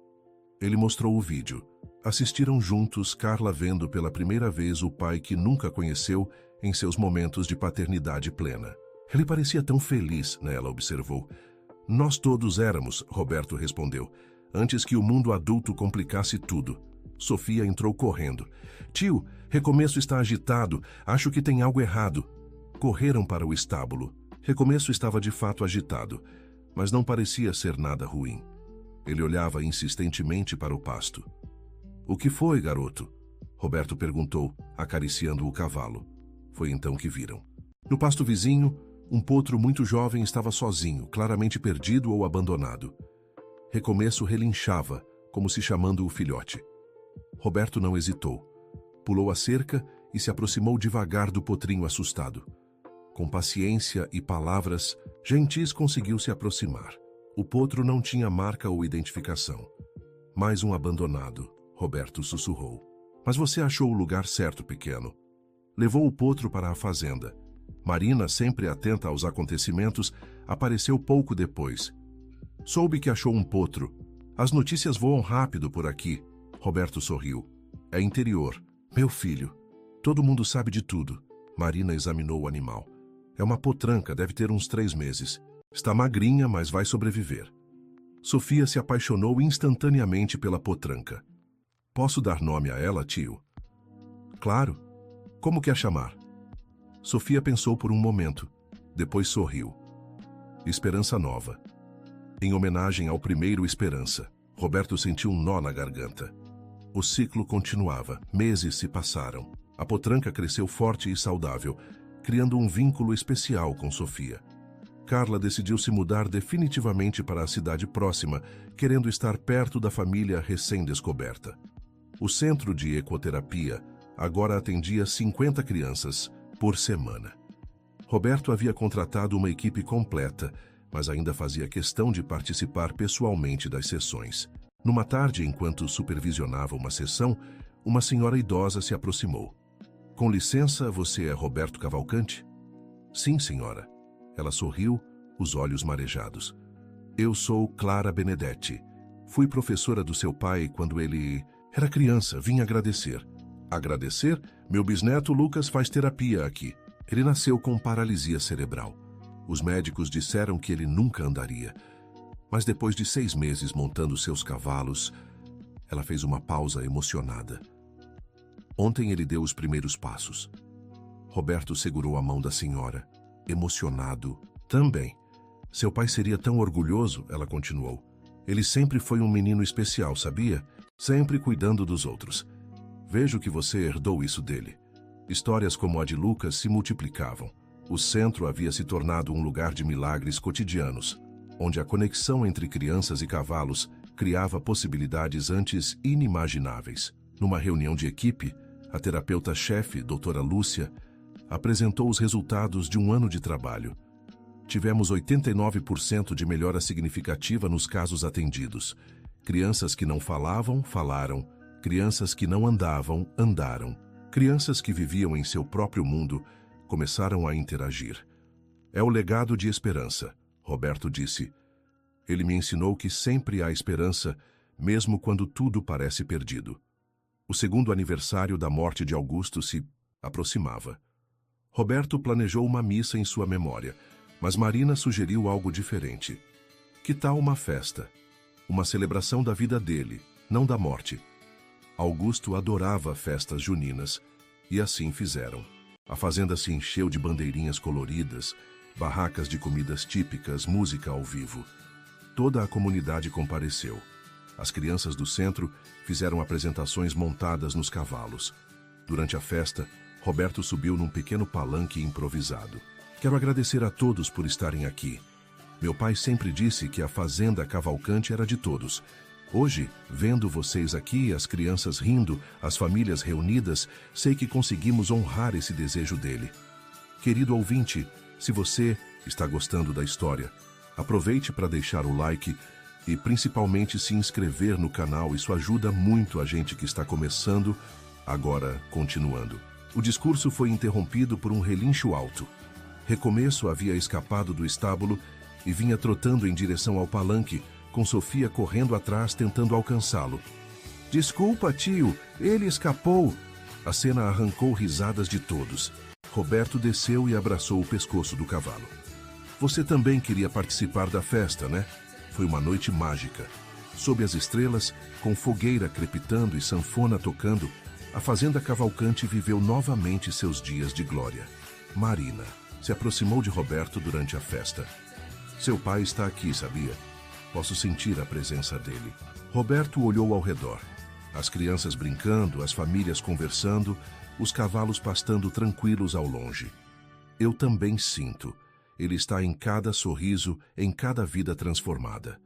Ele mostrou o vídeo. Assistiram juntos, Carla vendo pela primeira vez o pai que nunca conheceu em seus momentos de paternidade plena. Ele parecia tão feliz, né? Ela observou. Nós todos éramos, Roberto respondeu, antes que o mundo adulto complicasse tudo. Sofia entrou correndo. Tio, Recomeço está agitado, acho que tem algo errado. Correram para o estábulo. Recomeço estava de fato agitado, mas não parecia ser nada ruim. Ele olhava insistentemente para o pasto. O que foi, garoto? Roberto perguntou, acariciando o cavalo. Foi então que viram. No pasto vizinho, Um potro muito jovem estava sozinho, claramente perdido ou abandonado. Recomeço relinchava, como se chamando o filhote. Roberto não hesitou. Pulou a cerca e se aproximou devagar do potrinho assustado. Com paciência e palavras gentis conseguiu se aproximar. O potro não tinha marca ou identificação. Mais um abandonado, Roberto sussurrou. Mas você achou o lugar certo, pequeno. Levou o potro para a fazenda. Marina, sempre atenta aos acontecimentos, apareceu pouco depois. Soube que achou um potro. As notícias voam rápido por aqui. Roberto sorriu. É interior. Meu filho. Todo mundo sabe de tudo. Marina examinou o animal. É uma potranca, deve ter uns 3 meses. Está magrinha, mas vai sobreviver. Sofia se apaixonou instantaneamente pela potranca. Posso dar nome a ela, tio? Claro. Como quer chamar? Sofia pensou por um momento. Depois sorriu. Esperança Nova. Em homenagem ao primeiro Esperança, Roberto sentiu um nó na garganta. O ciclo continuava. Meses se passaram. A potranca cresceu forte e saudável, criando um vínculo especial com Sofia. Carla decidiu se mudar definitivamente para a cidade próxima, querendo estar perto da família recém-descoberta. O centro de ecoterapia agora atendia 50 crianças por semana. Roberto havia contratado uma equipe completa, mas ainda fazia questão de participar pessoalmente das sessões. Numa tarde, enquanto supervisionava uma sessão, uma senhora idosa se aproximou. Com licença, você é Roberto Cavalcante? Sim, senhora. Ela sorriu, os olhos marejados. Eu sou Clara Benedetti. Fui professora do seu pai quando ele era criança. Vim agradecer. Agradecer? Meu bisneto Lucas faz terapia aqui. Ele nasceu com paralisia cerebral. Os médicos disseram que ele nunca andaria. Mas depois de 6 meses montando seus cavalos, ela fez uma pausa emocionada. Ontem ele deu os primeiros passos. Roberto segurou a mão da senhora, emocionado também. Seu pai seria tão orgulhoso, ela continuou. Ele sempre foi um menino especial, sabia? Sempre cuidando dos outros. Vejo que você herdou isso dele. Histórias como a de Lucas se multiplicavam. O centro havia se tornado um lugar de milagres cotidianos, onde a conexão entre crianças e cavalos criava possibilidades antes inimagináveis. Numa reunião de equipe, a terapeuta-chefe, doutora Lúcia, apresentou os resultados de um ano de trabalho. Tivemos 89% de melhora significativa nos casos atendidos. Crianças que não falavam, falaram. Crianças que não andavam, andaram. Crianças que viviam em seu próprio mundo começaram a interagir. É o legado de esperança, Roberto disse. Ele me ensinou que sempre há esperança, mesmo quando tudo parece perdido. O segundo aniversário da morte de Augusto se aproximava. Roberto planejou uma missa em sua memória, mas Marina sugeriu algo diferente. Que tal uma festa? Uma celebração da vida dele, não da morte. Augusto adorava festas juninas, e assim fizeram. A fazenda se encheu de bandeirinhas coloridas, barracas de comidas típicas, música ao vivo. Toda a comunidade compareceu. As crianças do centro fizeram apresentações montadas nos cavalos. Durante a festa, Roberto subiu num pequeno palanque improvisado. Quero agradecer a todos por estarem aqui. Meu pai sempre disse que a fazenda Cavalcante era de todos. Hoje, vendo vocês aqui, as crianças rindo, as famílias reunidas, sei que conseguimos honrar esse desejo dele. Querido ouvinte, se você está gostando da história, aproveite para deixar o like e principalmente se inscrever no canal. Isso ajuda muito a gente que está começando, agora continuando. O discurso foi interrompido por um relincho alto. Recomeço havia escapado do estábulo e vinha trotando em direção ao palanque, com Sofia correndo atrás tentando alcançá-lo. Desculpa, tio, ele escapou. A cena arrancou risadas de todos. Roberto desceu e abraçou o pescoço do cavalo. Você também queria participar da festa, né? Foi uma noite mágica. Sob as estrelas, com fogueira crepitando e sanfona tocando, a fazenda Cavalcante viveu novamente seus dias de glória. Marina se aproximou de Roberto durante a festa. Seu pai está aqui, sabia? Posso sentir a presença dele. Roberto olhou ao redor. As crianças brincando, as famílias conversando, os cavalos pastando tranquilos ao longe. Eu também sinto. Ele está em cada sorriso, em cada vida transformada.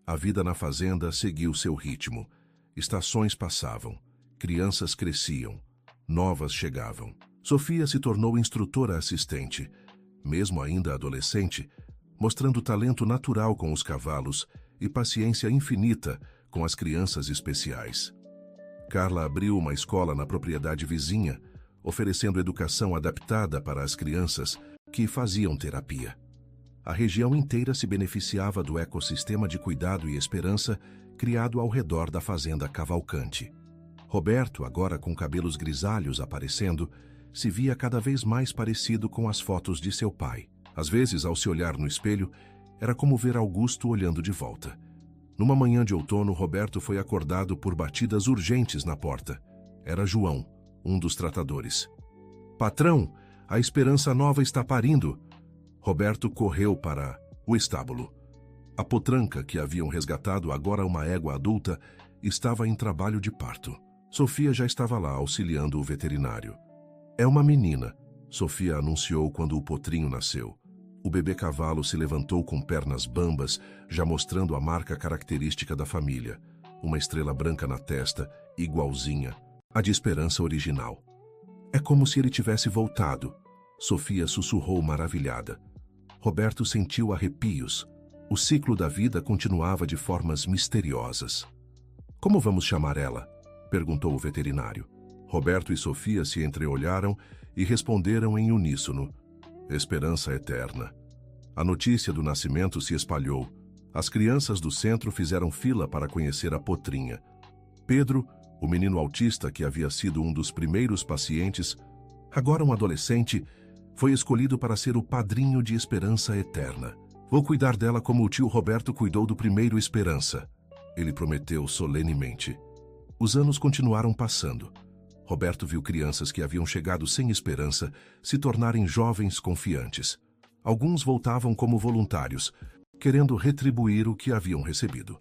A vida na fazenda seguiu seu ritmo. Estações passavam, crianças cresciam, novas chegavam. Sofia se tornou instrutora assistente, mesmo ainda adolescente, mostrando talento natural com os cavalos e paciência infinita com as crianças especiais. Carla abriu uma escola na propriedade vizinha, oferecendo educação adaptada para as crianças que faziam terapia. A região inteira se beneficiava do ecossistema de cuidado e esperança criado ao redor da fazenda Cavalcante. Roberto, agora com cabelos grisalhos aparecendo, se via cada vez mais parecido com as fotos de seu pai. Às vezes, ao se olhar no espelho, era como ver Augusto olhando de volta. Numa manhã de outono, Roberto foi acordado por batidas urgentes na porta. Era João, um dos tratadores. "Patrão, a Esperança Nova está parindo." Roberto correu para o estábulo. A potranca que haviam resgatado, agora uma égua adulta, estava em trabalho de parto. Sofia já estava lá auxiliando o veterinário. "É uma menina", Sofia anunciou quando o potrinho nasceu. O bebê cavalo se levantou com pernas bambas, já mostrando a marca característica da família. Uma estrela branca na testa, igualzinha à de Esperança original. "É como se ele tivesse voltado", Sofia sussurrou maravilhada. Roberto sentiu arrepios. O ciclo da vida continuava de formas misteriosas. "Como vamos chamar ela?", perguntou o veterinário. Roberto e Sofia se entreolharam e responderam em uníssono: "Esperança Eterna." A notícia do nascimento se espalhou. As crianças do centro fizeram fila para conhecer a potrinha. Pedro, o menino autista que havia sido um dos primeiros pacientes, agora um adolescente, foi escolhido para ser o padrinho de Esperança Eterna. "Vou cuidar dela como o tio Roberto cuidou do primeiro Esperança", ele prometeu solenemente. Os anos continuaram passando. Roberto viu crianças que haviam chegado sem esperança se tornarem jovens confiantes. Alguns voltavam como voluntários, querendo retribuir o que haviam recebido.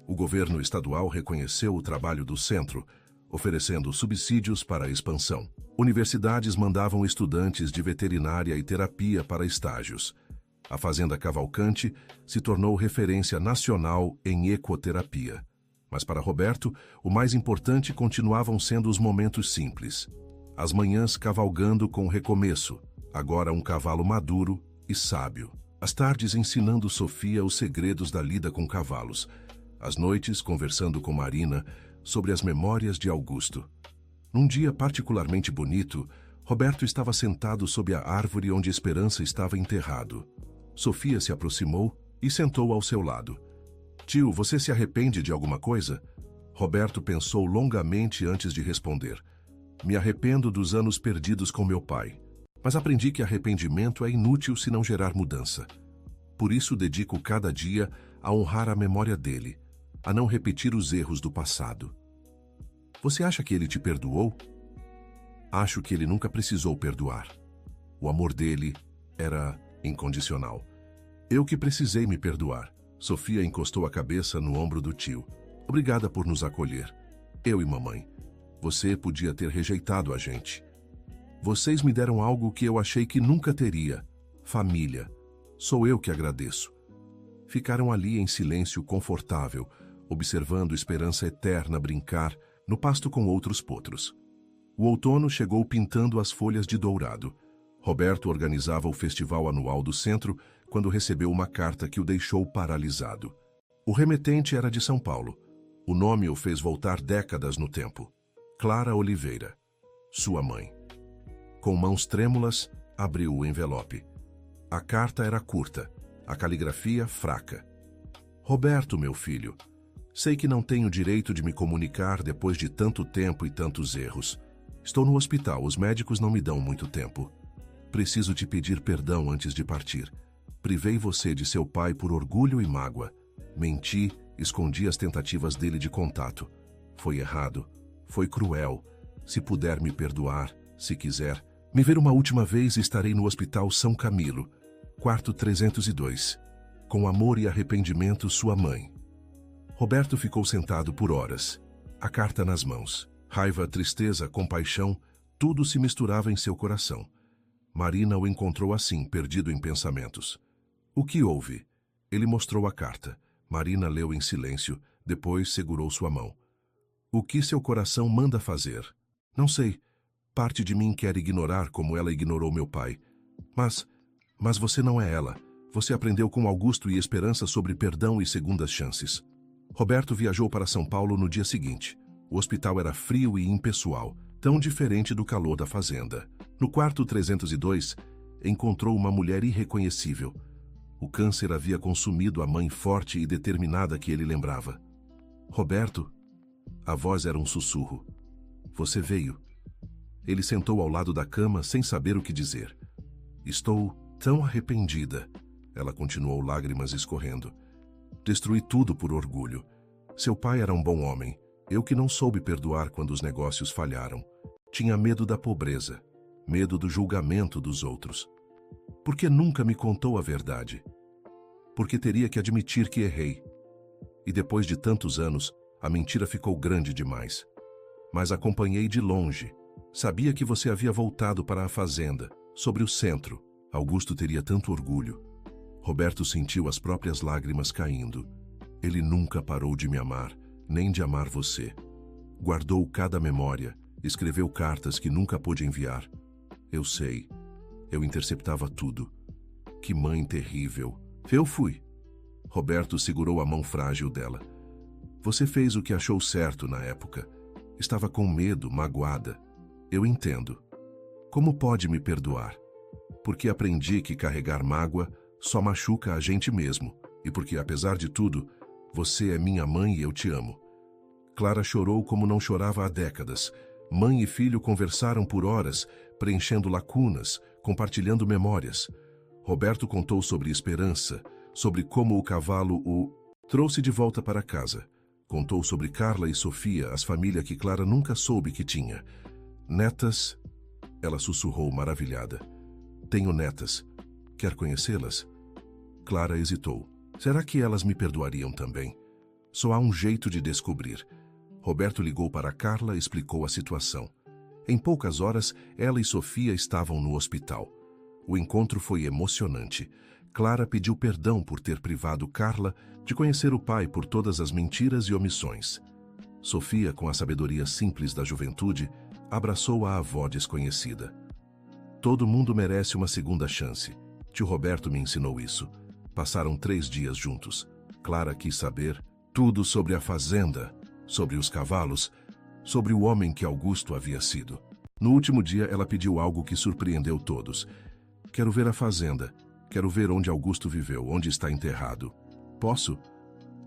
O governo estadual reconheceu o trabalho do centro, oferecendo subsídios para a expansão. Universidades mandavam estudantes de veterinária e terapia para estágios. A Fazenda Cavalcante se tornou referência nacional em ecoterapia. Mas para Roberto, o mais importante continuavam sendo os momentos simples. As manhãs cavalgando com recomeço, agora um cavalo maduro e sábio. As tardes ensinando Sofia os segredos da lida com cavalos. As noites conversando com Marina sobre as memórias de Augusto. Num dia particularmente bonito, Roberto estava sentado sob a árvore onde Esperança estava enterrado. Sofia se aproximou e sentou ao seu lado. "Tio, você se arrepende de alguma coisa?" Roberto pensou longamente antes de responder. "Me arrependo dos anos perdidos com meu pai, mas aprendi que arrependimento é inútil se não gerar mudança. Por isso dedico cada dia a honrar a memória dele, a não repetir os erros do passado." "Você acha que ele te perdoou?" "Acho que ele nunca precisou perdoar. O amor dele era incondicional. Eu que precisei me perdoar." Sofia encostou a cabeça no ombro do tio. "Obrigada por nos acolher. Eu e mamãe. Você podia ter rejeitado a gente. Vocês me deram algo que eu achei que nunca teria. Família. Sou eu que agradeço." Ficaram ali em silêncio confortável, observando Esperança Eterna brincar no pasto com outros potros. O outono chegou pintando as folhas de dourado. Roberto organizava o festival anual do centro quando recebeu uma carta que o deixou paralisado. O remetente era de São Paulo. O nome o fez voltar décadas no tempo. Clara Oliveira, sua mãe. Com mãos trêmulas, abriu o envelope. A carta era curta, a caligrafia fraca. "Roberto, meu filho, sei que não tenho direito de me comunicar depois de tanto tempo e tantos erros. Estou no hospital, os médicos não me dão muito tempo. Preciso te pedir perdão antes de partir. Privei você de seu pai por orgulho e mágoa. Menti, escondi as tentativas dele de contato. Foi errado, foi cruel. Se puder me perdoar, se quiser, me ver uma última vez, estarei no Hospital São Camilo, quarto 302. Com amor e arrependimento, sua mãe." Roberto ficou sentado por horas, a carta nas mãos. Raiva, tristeza, compaixão, tudo se misturava em seu coração. Marina o encontrou assim, perdido em pensamentos. O que houve? Ele mostrou a carta. Marina leu em silêncio, depois segurou sua mão. O que seu coração manda fazer? Não sei. Parte de mim quer ignorar como ela ignorou meu pai. Mas você não é ela. Você aprendeu com Augusto e Esperança sobre perdão e segundas chances. Roberto viajou para São Paulo no dia seguinte. O hospital era frio e impessoal, tão diferente do calor da fazenda. No quarto 302, encontrou uma mulher irreconhecível. O câncer havia consumido a mãe forte e determinada que ele lembrava. Roberto? A voz era um sussurro. Você veio. Ele sentou ao lado da cama sem saber o que dizer. Estou tão arrependida. Ela continuou, lágrimas escorrendo. Destruí tudo por orgulho. Seu pai era um bom homem. Eu que não soube perdoar quando os negócios falharam. Tinha medo da pobreza. Medo do julgamento dos outros. Por que nunca me contou a verdade? Porque teria que admitir que errei. E depois de tantos anos, a mentira ficou grande demais. Mas acompanhei de longe. Sabia que você havia voltado para a fazenda, sobre o centro. Augusto teria tanto orgulho. Roberto sentiu as próprias lágrimas caindo. Ele nunca parou de me amar, nem de amar você. Guardou cada memória, escreveu cartas que nunca pôde enviar. Eu sei. Eu interceptava tudo. Que mãe terrível. Eu fui. Roberto segurou a mão frágil dela. Você fez o que achou certo na época. Estava com medo, magoada. Eu entendo. Como pode me perdoar? Porque aprendi que carregar mágoa só machuca a gente mesmo. E porque, apesar de tudo, você é minha mãe e eu te amo. Clara chorou como não chorava há décadas. Mãe e filho conversaram por horas, preenchendo lacunas, compartilhando memórias. Roberto contou sobre Esperança, sobre como o cavalo o trouxe de volta para casa. Contou sobre Carla e Sofia, as famílias que Clara nunca soube que tinha. Netas, ela sussurrou maravilhada. Tenho netas. Quer conhecê-las? Clara hesitou. Será que elas me perdoariam também? Só há um jeito de descobrir. Roberto ligou para Carla e explicou a situação. Em poucas horas, ela e Sofia estavam no hospital. O encontro foi emocionante. Clara pediu perdão por ter privado Carla de conhecer o pai por todas as mentiras e omissões. Sofia, com a sabedoria simples da juventude, abraçou a avó desconhecida. Todo mundo merece uma segunda chance. Tio Roberto me ensinou isso. Passaram 3 dias juntos. Clara quis saber tudo sobre a fazenda, sobre os cavalos, sobre o homem que Augusto havia sido. No último dia, ela pediu algo que surpreendeu todos. Quero ver a fazenda. Quero ver onde Augusto viveu, onde está enterrado. Posso?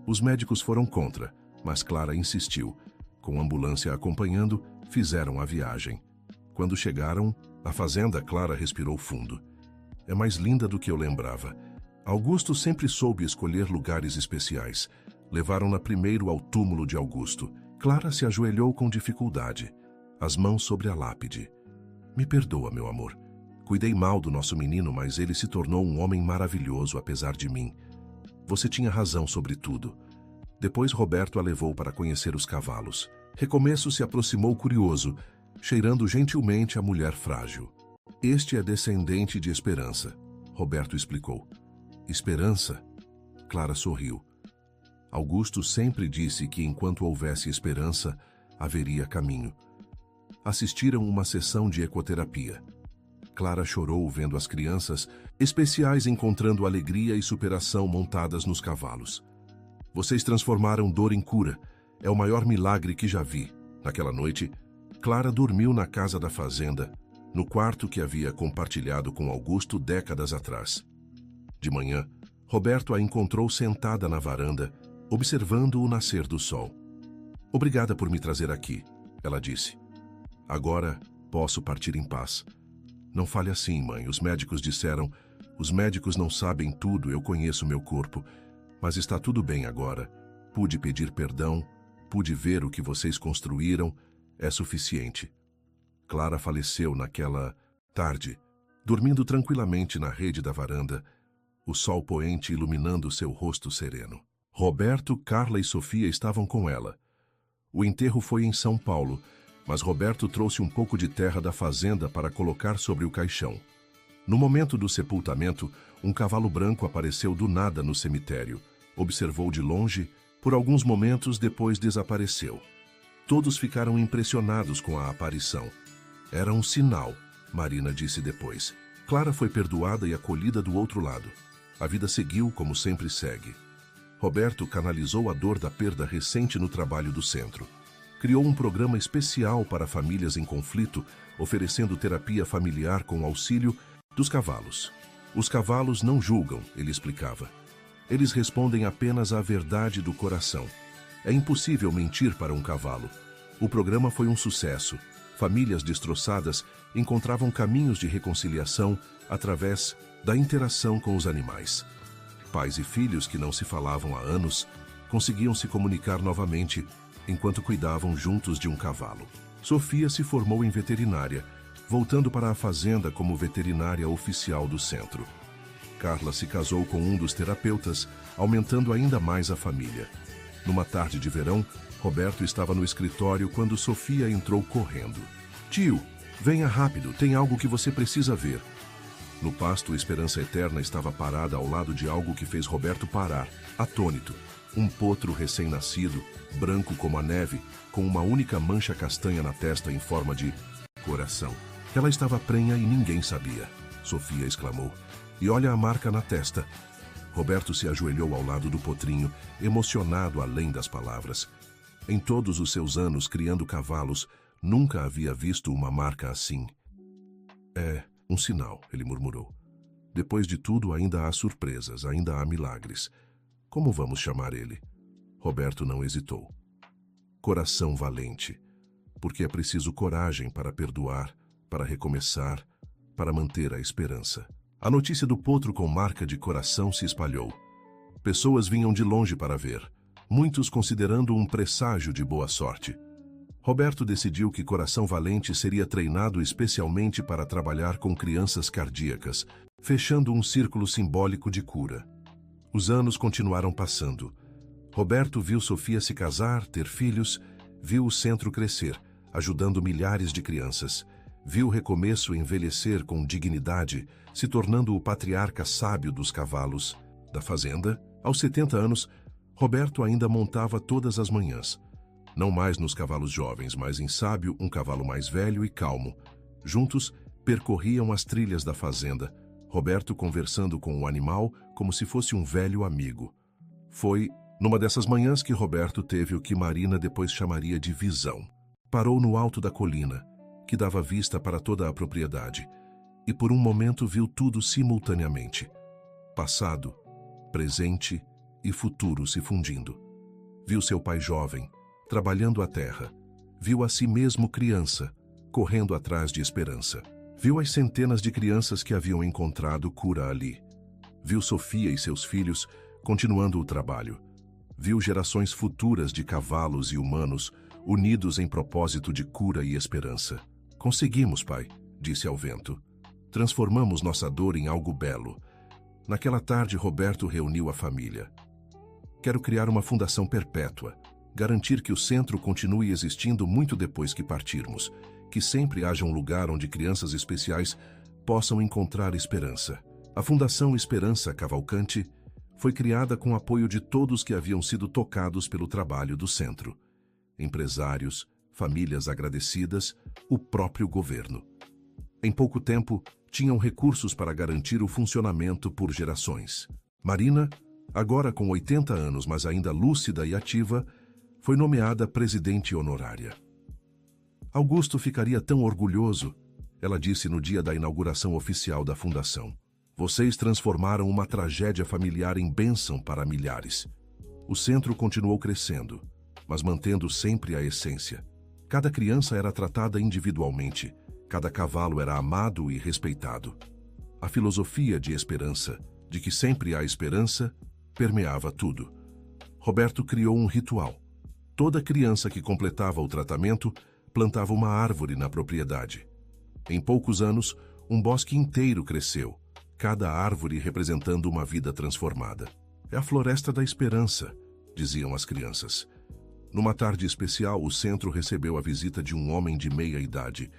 Os médicos foram contra, mas Clara insistiu. Com a ambulância acompanhando, fizeram a viagem. Quando chegaram, a fazenda, Clara respirou fundo. É mais linda do que eu lembrava. Augusto sempre soube escolher lugares especiais. Levaram-na primeiro ao túmulo de Augusto. Clara se ajoelhou com dificuldade, as mãos sobre a lápide. Me perdoa, meu amor. Cuidei mal do nosso menino, mas ele se tornou um homem maravilhoso apesar de mim. Você tinha razão sobre tudo. Depois Roberto a levou para conhecer os cavalos. Recomeço se aproximou curioso, cheirando gentilmente a mulher frágil. Este é descendente de Esperança, Roberto explicou. Esperança? Clara sorriu. Augusto sempre disse que enquanto houvesse esperança, haveria caminho. Assistiram uma sessão de ecoterapia. Clara chorou vendo as crianças especiais encontrando alegria e superação montadas nos cavalos. Vocês transformaram dor em cura. É o maior milagre que já vi. Naquela noite, Clara dormiu na casa da fazenda, no quarto que havia compartilhado com Augusto décadas atrás. De manhã, Roberto a encontrou sentada na varanda, observando o nascer do sol. Obrigada por me trazer aqui, ela disse. Agora posso partir em paz. Não fale assim, mãe. Os médicos disseram. Os médicos não sabem tudo, eu conheço meu corpo. Mas está tudo bem agora. Pude pedir perdão, pude ver o que vocês construíram. É suficiente. Clara faleceu naquela tarde, dormindo tranquilamente na rede da varanda, o sol poente iluminando seu rosto sereno. Roberto, Carla e Sofia estavam com ela. O enterro foi em São Paulo, mas Roberto trouxe um pouco de terra da fazenda para colocar sobre o caixão. No momento do sepultamento, um cavalo branco apareceu do nada no cemitério. Observou de longe, por alguns momentos depois desapareceu. Todos ficaram impressionados com a aparição. Era um sinal, Marina disse depois. Clara foi perdoada e acolhida do outro lado. A vida seguiu como sempre segue. Roberto canalizou a dor da perda recente no trabalho do centro. Criou um programa especial para famílias em conflito, oferecendo terapia familiar com auxílio dos cavalos. Os cavalos não julgam, ele explicava. Eles respondem apenas à verdade do coração. É impossível mentir para um cavalo. O programa foi um sucesso. Famílias destroçadas encontravam caminhos de reconciliação através da interação com os animais. Pais e filhos que não se falavam há anos conseguiam se comunicar novamente enquanto cuidavam juntos de um cavalo. Sofia se formou em veterinária, voltando para a fazenda como veterinária oficial do centro. Carla se casou com um dos terapeutas, aumentando ainda mais a família. Numa tarde de verão, Roberto estava no escritório quando Sofia entrou correndo. Tio, venha rápido, tem algo que você precisa ver. No pasto, Esperança Eterna estava parada ao lado de algo que fez Roberto parar, atônito. Um potro recém-nascido, branco como a neve, com uma única mancha castanha na testa em forma de coração. Ela estava prenha e ninguém sabia, Sofia exclamou. E olha a marca na testa. Roberto se ajoelhou ao lado do potrinho, emocionado além das palavras. Em todos os seus anos criando cavalos, nunca havia visto uma marca assim. É um sinal, ele murmurou. Depois de tudo, ainda há surpresas, ainda há milagres. Como vamos chamar ele? Roberto não hesitou. Coração valente, porque é preciso coragem para perdoar, para recomeçar, para manter a esperança. A notícia do potro com marca de coração se espalhou. Pessoas vinham de longe para ver, muitos considerando um presságio de boa sorte. Roberto decidiu que Coração Valente seria treinado especialmente para trabalhar com crianças cardíacas, fechando um círculo simbólico de cura. Os anos continuaram passando. Roberto viu Sofia se casar, ter filhos, viu o centro crescer, ajudando milhares de crianças. Viu o recomeço envelhecer com dignidade, se tornando o patriarca sábio dos cavalos da fazenda. Aos 70 anos, Roberto ainda montava todas as manhãs. Não mais nos cavalos jovens, mas em Sábio, um cavalo mais velho e calmo. Juntos, percorriam as trilhas da fazenda, Roberto conversando com o animal como se fosse um velho amigo. Foi numa dessas manhãs que Roberto teve o que Marina depois chamaria de visão. Parou no alto da colina, que dava vista para toda a propriedade, e por um momento viu tudo simultaneamente. Passado, presente e futuro se fundindo. Viu seu pai jovem, trabalhando a terra. Viu a si mesmo criança, correndo atrás de esperança. Viu as centenas de crianças que haviam encontrado cura ali. Viu Sofia e seus filhos continuando o trabalho. Viu gerações futuras de cavalos e humanos unidos em propósito de cura e esperança. Conseguimos, pai, disse ao vento. Transformamos nossa dor em algo belo. Naquela tarde, Roberto reuniu a família. Quero criar uma fundação perpétua, garantir que o centro continue existindo muito depois que partirmos, que sempre haja um lugar onde crianças especiais possam encontrar esperança. A Fundação Esperança Cavalcante foi criada com o apoio de todos que haviam sido tocados pelo trabalho do centro. Empresários, famílias agradecidas, o próprio governo. Em pouco tempo, tinham recursos para garantir o funcionamento por gerações. Marina, agora com 80 anos, mas ainda lúcida e ativa, foi nomeada presidente honorária. Augusto ficaria tão orgulhoso, ela disse no dia da inauguração oficial da fundação. Vocês transformaram uma tragédia familiar em bênção para milhares. O centro continuou crescendo, mas mantendo sempre a essência. Cada criança era tratada individualmente, cada cavalo era amado e respeitado. A filosofia de esperança, de que sempre há esperança, permeava tudo. Roberto criou um ritual. Toda criança que completava o tratamento plantava uma árvore na propriedade. Em poucos anos, um bosque inteiro cresceu, cada árvore representando uma vida transformada. É a floresta da esperança, diziam as crianças. Numa tarde especial, o centro recebeu a visita de um homem de meia idade.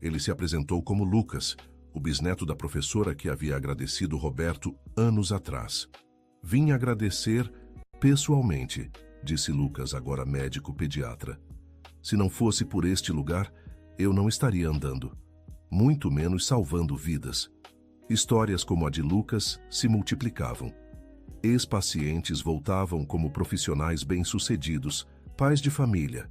Ele se apresentou como Lucas, o bisneto da professora que havia agradecido Roberto anos atrás. Vim agradecer pessoalmente, disse Lucas, agora médico pediatra. Se não fosse por este lugar, eu não estaria andando, muito menos salvando vidas. Histórias como a de Lucas se multiplicavam. Ex-pacientes voltavam como profissionais bem-sucedidos, pais de família,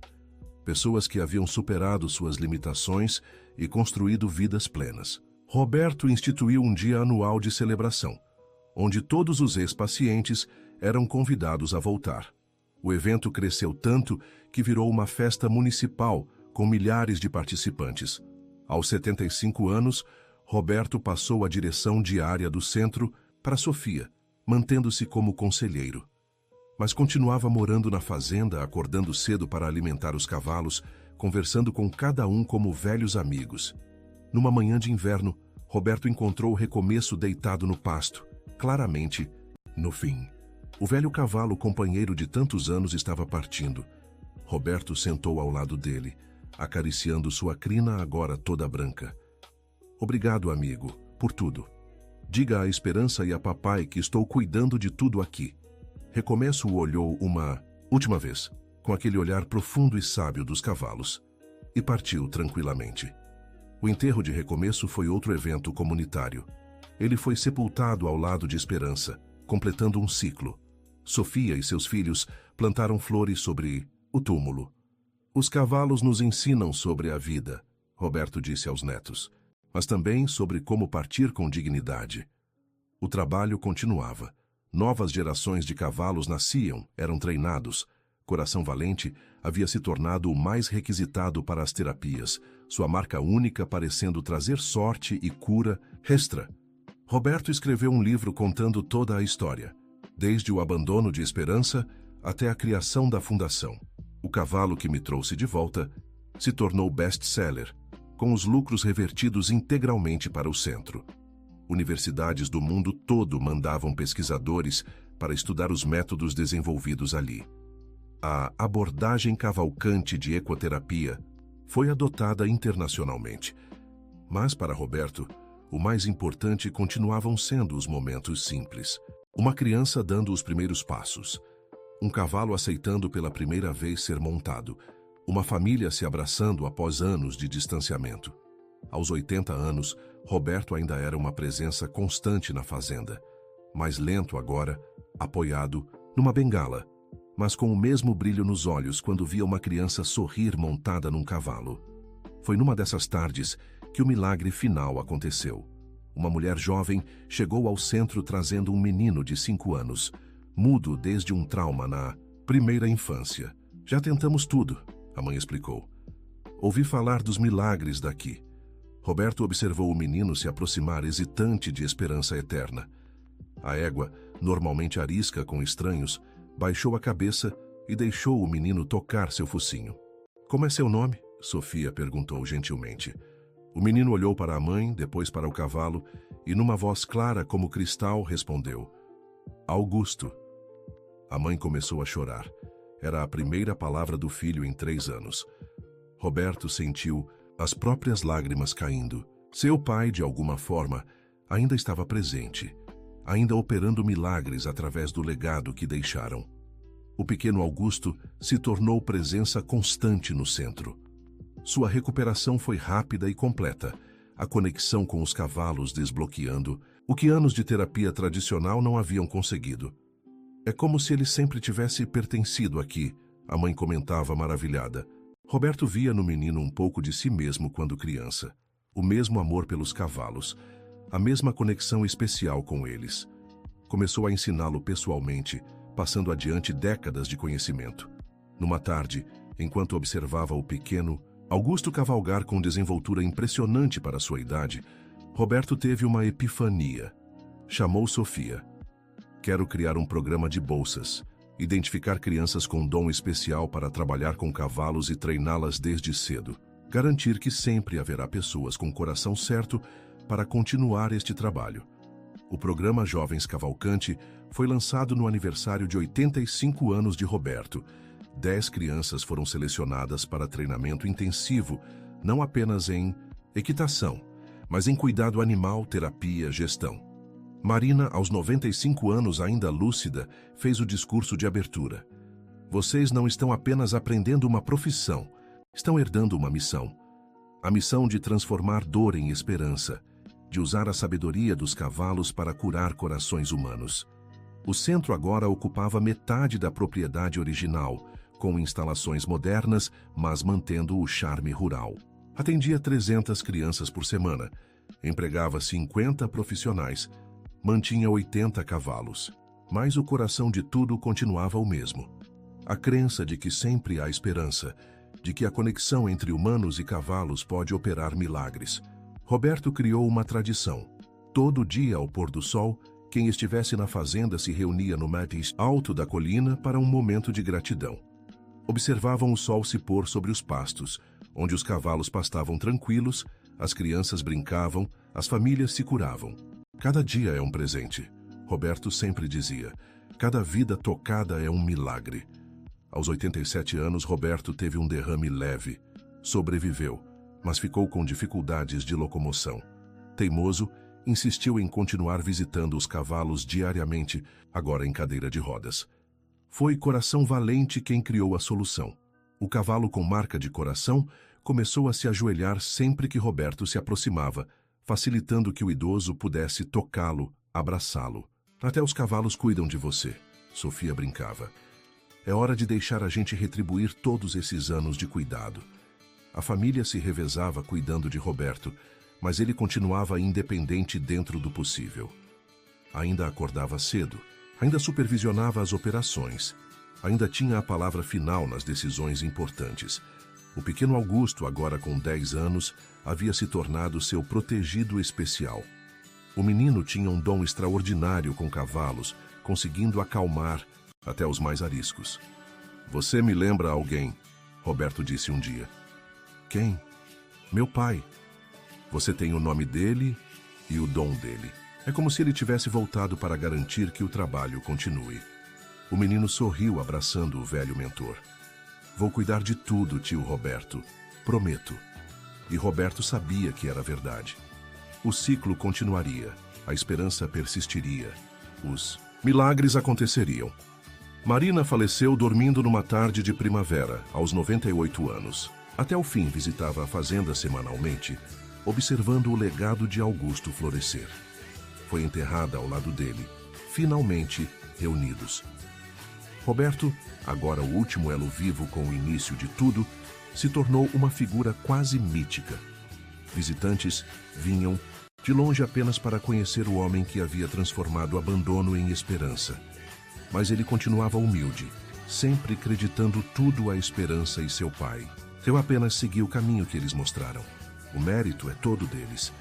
pessoas que haviam superado suas limitações e construído vidas plenas. Roberto instituiu um dia anual de celebração, onde todos os ex-pacientes eram convidados a voltar. O evento cresceu tanto que virou uma festa municipal com milhares de participantes. Aos 75 anos, Roberto passou a direção diária do centro para Sofia, mantendo-se como conselheiro. Mas continuava morando na fazenda, acordando cedo para alimentar os cavalos, conversando com cada um como velhos amigos. Numa manhã de inverno, Roberto encontrou o Recomeço deitado no pasto, claramente no fim. O velho cavalo, companheiro de tantos anos, estava partindo. Roberto sentou ao lado dele, acariciando sua crina agora toda branca. Obrigado, amigo, por tudo. Diga à Esperança e a papai que estou cuidando de tudo aqui. Recomeço o olhou uma última vez, com aquele olhar profundo e sábio dos cavalos, e partiu tranquilamente. O enterro de Recomeço foi outro evento comunitário. Ele foi sepultado ao lado de Esperança, completando um ciclo. Sofia e seus filhos plantaram flores sobre o túmulo. Os cavalos nos ensinam sobre a vida, Roberto disse aos netos, mas também sobre como partir com dignidade. O trabalho continuava. Novas gerações de cavalos nasciam, eram treinados. Coração Valente havia se tornado o mais requisitado para as terapias, sua marca única parecendo trazer sorte e cura extra. Roberto escreveu um livro contando toda a história, desde o abandono de Esperança até a criação da fundação. O Cavalo que Me Trouxe de Volta se tornou best-seller, com os lucros revertidos integralmente para o centro. Universidades do mundo todo mandavam pesquisadores para estudar os métodos desenvolvidos ali. A abordagem cavalcante de ecoterapia foi adotada internacionalmente. Mas, para Roberto, o mais importante continuavam sendo os momentos simples. Uma criança dando os primeiros passos, um cavalo aceitando pela primeira vez ser montado, uma família se abraçando após anos de distanciamento. Aos 80 anos, Roberto ainda era uma presença constante na fazenda, mais lento agora, apoiado numa bengala, mas com o mesmo brilho nos olhos quando via uma criança sorrir montada num cavalo. Foi numa dessas tardes que o milagre final aconteceu. Uma mulher jovem chegou ao centro trazendo um menino de 5 anos, mudo desde um trauma na primeira infância. Já tentamos tudo, a mãe explicou. Ouvi falar dos milagres daqui. Roberto observou o menino se aproximar hesitante de esperança eterna. A égua, normalmente arisca com estranhos, baixou a cabeça e deixou o menino tocar seu focinho. Como é seu nome? Sofia perguntou gentilmente. O menino olhou para a mãe, depois para o cavalo, e numa voz clara como cristal respondeu: Augusto. A mãe começou a chorar. Era a primeira palavra do filho em 3 anos. Roberto sentiu as próprias lágrimas caindo. Seu pai, de alguma forma, ainda estava presente, ainda operando milagres através do legado que deixaram. O pequeno Augusto se tornou presença constante no centro. Sua recuperação foi rápida e completa, a conexão com os cavalos desbloqueando o que anos de terapia tradicional não haviam conseguido. É como se ele sempre tivesse pertencido aqui, a mãe comentava maravilhada. Roberto via no menino um pouco de si mesmo quando criança, o mesmo amor pelos cavalos, a mesma conexão especial com eles. Começou a ensiná-lo pessoalmente, passando adiante décadas de conhecimento. Numa tarde, enquanto observava o pequeno Augusto cavalgar com desenvoltura impressionante para sua idade, Roberto teve uma epifania. Chamou Sofia. Quero criar um programa de bolsas, identificar crianças com dom especial para trabalhar com cavalos e treiná-las desde cedo. Garantir que sempre haverá pessoas com o coração certo para continuar este trabalho. O programa Jovens Cavalcante foi lançado no aniversário de 85 anos de Roberto. 10 crianças foram selecionadas para treinamento intensivo, não apenas em equitação, mas em cuidado animal, terapia, gestão. Marina, aos 95 anos ainda lúcida, fez o discurso de abertura. Vocês não estão apenas aprendendo uma profissão, estão herdando uma missão. A missão de transformar dor em esperança, de usar a sabedoria dos cavalos para curar corações humanos. O centro agora ocupava metade da propriedade original, com instalações modernas, mas mantendo o charme rural. Atendia 300 crianças por semana, empregava 50 profissionais, mantinha 80 cavalos. Mas o coração de tudo continuava o mesmo. A crença de que sempre há esperança, de que a conexão entre humanos e cavalos pode operar milagres. Roberto criou uma tradição. Todo dia ao pôr do sol, quem estivesse na fazenda se reunia no matis alto da colina para um momento de gratidão. Observavam o sol se pôr sobre os pastos, onde os cavalos pastavam tranquilos, as crianças brincavam, as famílias se curavam. Cada dia é um presente, Roberto sempre dizia. Cada vida tocada é um milagre. Aos 87 anos, Roberto teve um derrame leve. Sobreviveu, mas ficou com dificuldades de locomoção. Teimoso, insistiu em continuar visitando os cavalos diariamente, agora em cadeira de rodas. Foi Coração Valente quem criou a solução. O cavalo com marca de coração começou a se ajoelhar sempre que Roberto se aproximava, facilitando que o idoso pudesse tocá-lo, abraçá-lo. Até os cavalos cuidam de você, Sofia brincava. É hora de deixar a gente retribuir todos esses anos de cuidado. A família se revezava cuidando de Roberto, mas ele continuava independente dentro do possível. Ainda acordava cedo, ainda supervisionava as operações, ainda tinha a palavra final nas decisões importantes. O pequeno Augusto, agora com 10 anos, havia se tornado seu protegido especial. O menino tinha um dom extraordinário com cavalos, conseguindo acalmar até os mais ariscos. Você me lembra alguém, Roberto disse um dia. Quem? Meu pai. Você tem o nome dele e o dom dele. É como se ele tivesse voltado para garantir que o trabalho continue. O menino sorriu abraçando o velho mentor. Vou cuidar de tudo, tio Roberto. Prometo. E Roberto sabia que era verdade. O ciclo continuaria, a esperança persistiria, os milagres aconteceriam. Marina faleceu dormindo numa tarde de primavera, aos 98 anos. Até o fim visitava a fazenda semanalmente, observando o legado de Augusto florescer. Foi enterrada ao lado dele, finalmente reunidos. Roberto, agora o último elo vivo com o início de tudo, se tornou uma figura quase mítica. Visitantes vinham de longe apenas para conhecer o homem que havia transformado o abandono em esperança. Mas ele continuava humilde, sempre acreditando tudo à esperança e seu pai. Eu apenas segui o caminho que eles mostraram. O mérito é todo deles.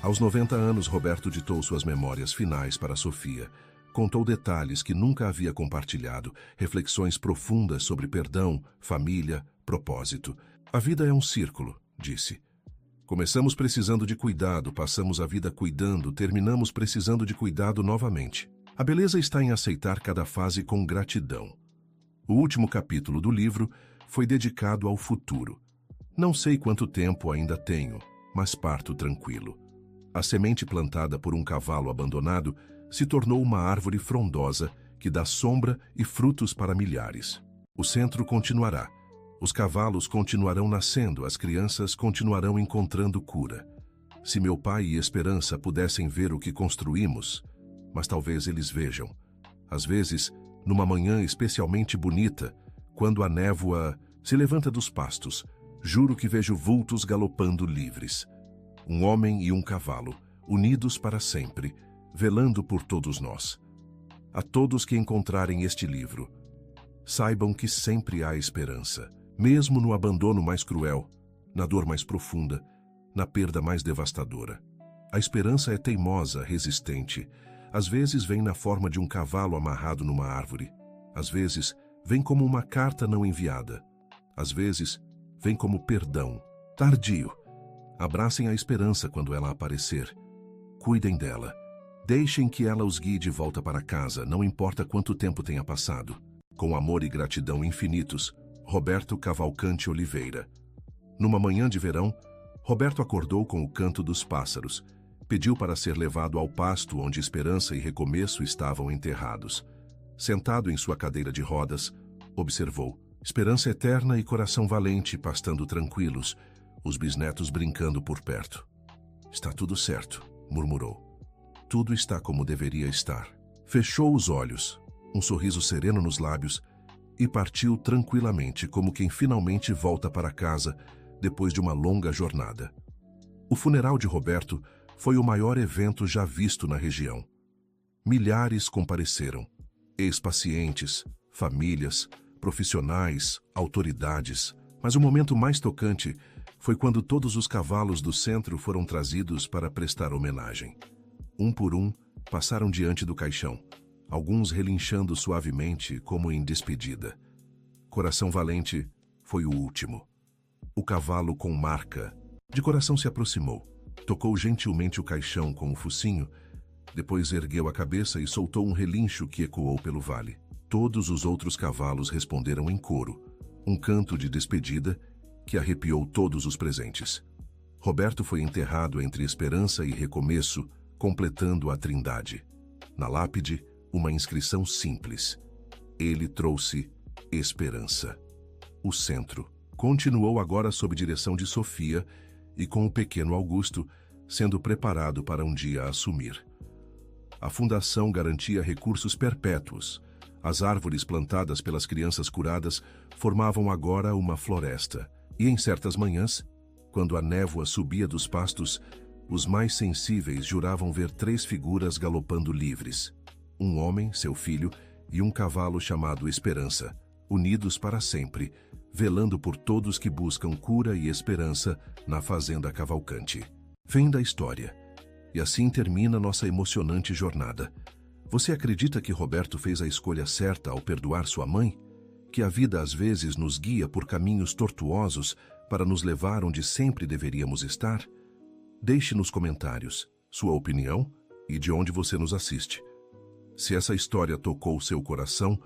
Aos 90 anos, Roberto ditou suas memórias finais para Sofia. Contou detalhes que nunca havia compartilhado, reflexões profundas sobre perdão, família, propósito. A vida é um círculo, disse. Começamos precisando de cuidado, passamos a vida cuidando, terminamos precisando de cuidado novamente. A beleza está em aceitar cada fase com gratidão. O último capítulo do livro foi dedicado ao futuro. Não sei quanto tempo ainda tenho, mas parto tranquilo. A semente plantada por um cavalo abandonado se tornou uma árvore frondosa que dá sombra e frutos para milhares. O centro continuará. Os cavalos continuarão nascendo, as crianças continuarão encontrando cura. Se meu pai e Esperança pudessem ver o que construímos, mas talvez eles vejam. Às vezes, numa manhã especialmente bonita, quando a névoa se levanta dos pastos, juro que vejo vultos galopando livres. Um homem e um cavalo, unidos para sempre, velando por todos nós. A todos que encontrarem este livro, saibam que sempre há esperança, mesmo no abandono mais cruel, na dor mais profunda, na perda mais devastadora. A esperança é teimosa, resistente. Às vezes vem na forma de um cavalo amarrado numa árvore. Às vezes vem como uma carta não enviada. Às vezes vem como perdão, tardio. Abracem a esperança quando ela aparecer. Cuidem dela. Deixem que ela os guie de volta para casa, não importa quanto tempo tenha passado. Com amor e gratidão infinitos, Roberto Cavalcante Oliveira. Numa manhã de verão, Roberto acordou com o canto dos pássaros. Pediu para ser levado ao pasto onde esperança e recomeço estavam enterrados. Sentado em sua cadeira de rodas, observou esperança eterna e coração valente pastando tranquilos, os bisnetos brincando por perto. Está tudo certo, murmurou. Tudo está como deveria estar. Fechou os olhos, um sorriso sereno nos lábios, e partiu tranquilamente como quem finalmente volta para casa depois de uma longa jornada. O funeral de Roberto foi o maior evento já visto na região. Milhares compareceram. Ex-pacientes, famílias, profissionais, autoridades. Mas o momento mais tocante foi quando todos os cavalos do centro foram trazidos para prestar homenagem. Um por um, passaram diante do caixão, alguns relinchando suavemente como em despedida. Coração Valente foi o último. O cavalo com marca, de coração se aproximou, tocou gentilmente o caixão com o focinho, depois ergueu a cabeça e soltou um relincho que ecoou pelo vale. Todos os outros cavalos responderam em coro, um canto de despedida que arrepiou todos os presentes. Roberto foi enterrado entre esperança e recomeço, completando a trindade. Na lápide, uma inscrição simples. Ele trouxe esperança. O centro continuou agora sob direção de Sofia e com o pequeno Augusto sendo preparado para um dia assumir. A fundação garantia recursos perpétuos. As árvores plantadas pelas crianças curadas formavam agora uma floresta. E em certas manhãs, quando a névoa subia dos pastos, os mais sensíveis juravam ver 3 figuras galopando livres. Um homem, seu filho, e um cavalo chamado Esperança, unidos para sempre, velando por todos que buscam cura e esperança na Fazenda Cavalcante. Fim da história. E assim termina nossa emocionante jornada. Você acredita que Roberto fez a escolha certa ao perdoar sua mãe? Que a vida às vezes nos guia por caminhos tortuosos para nos levar onde sempre deveríamos estar? Deixe nos comentários sua opinião e de onde você nos assiste. Se essa história tocou seu coração,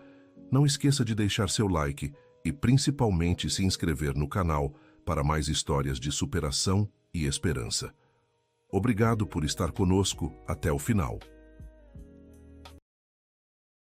não esqueça de deixar seu like e principalmente se inscrever no canal para mais histórias de superação e esperança. Obrigado por estar conosco até o final.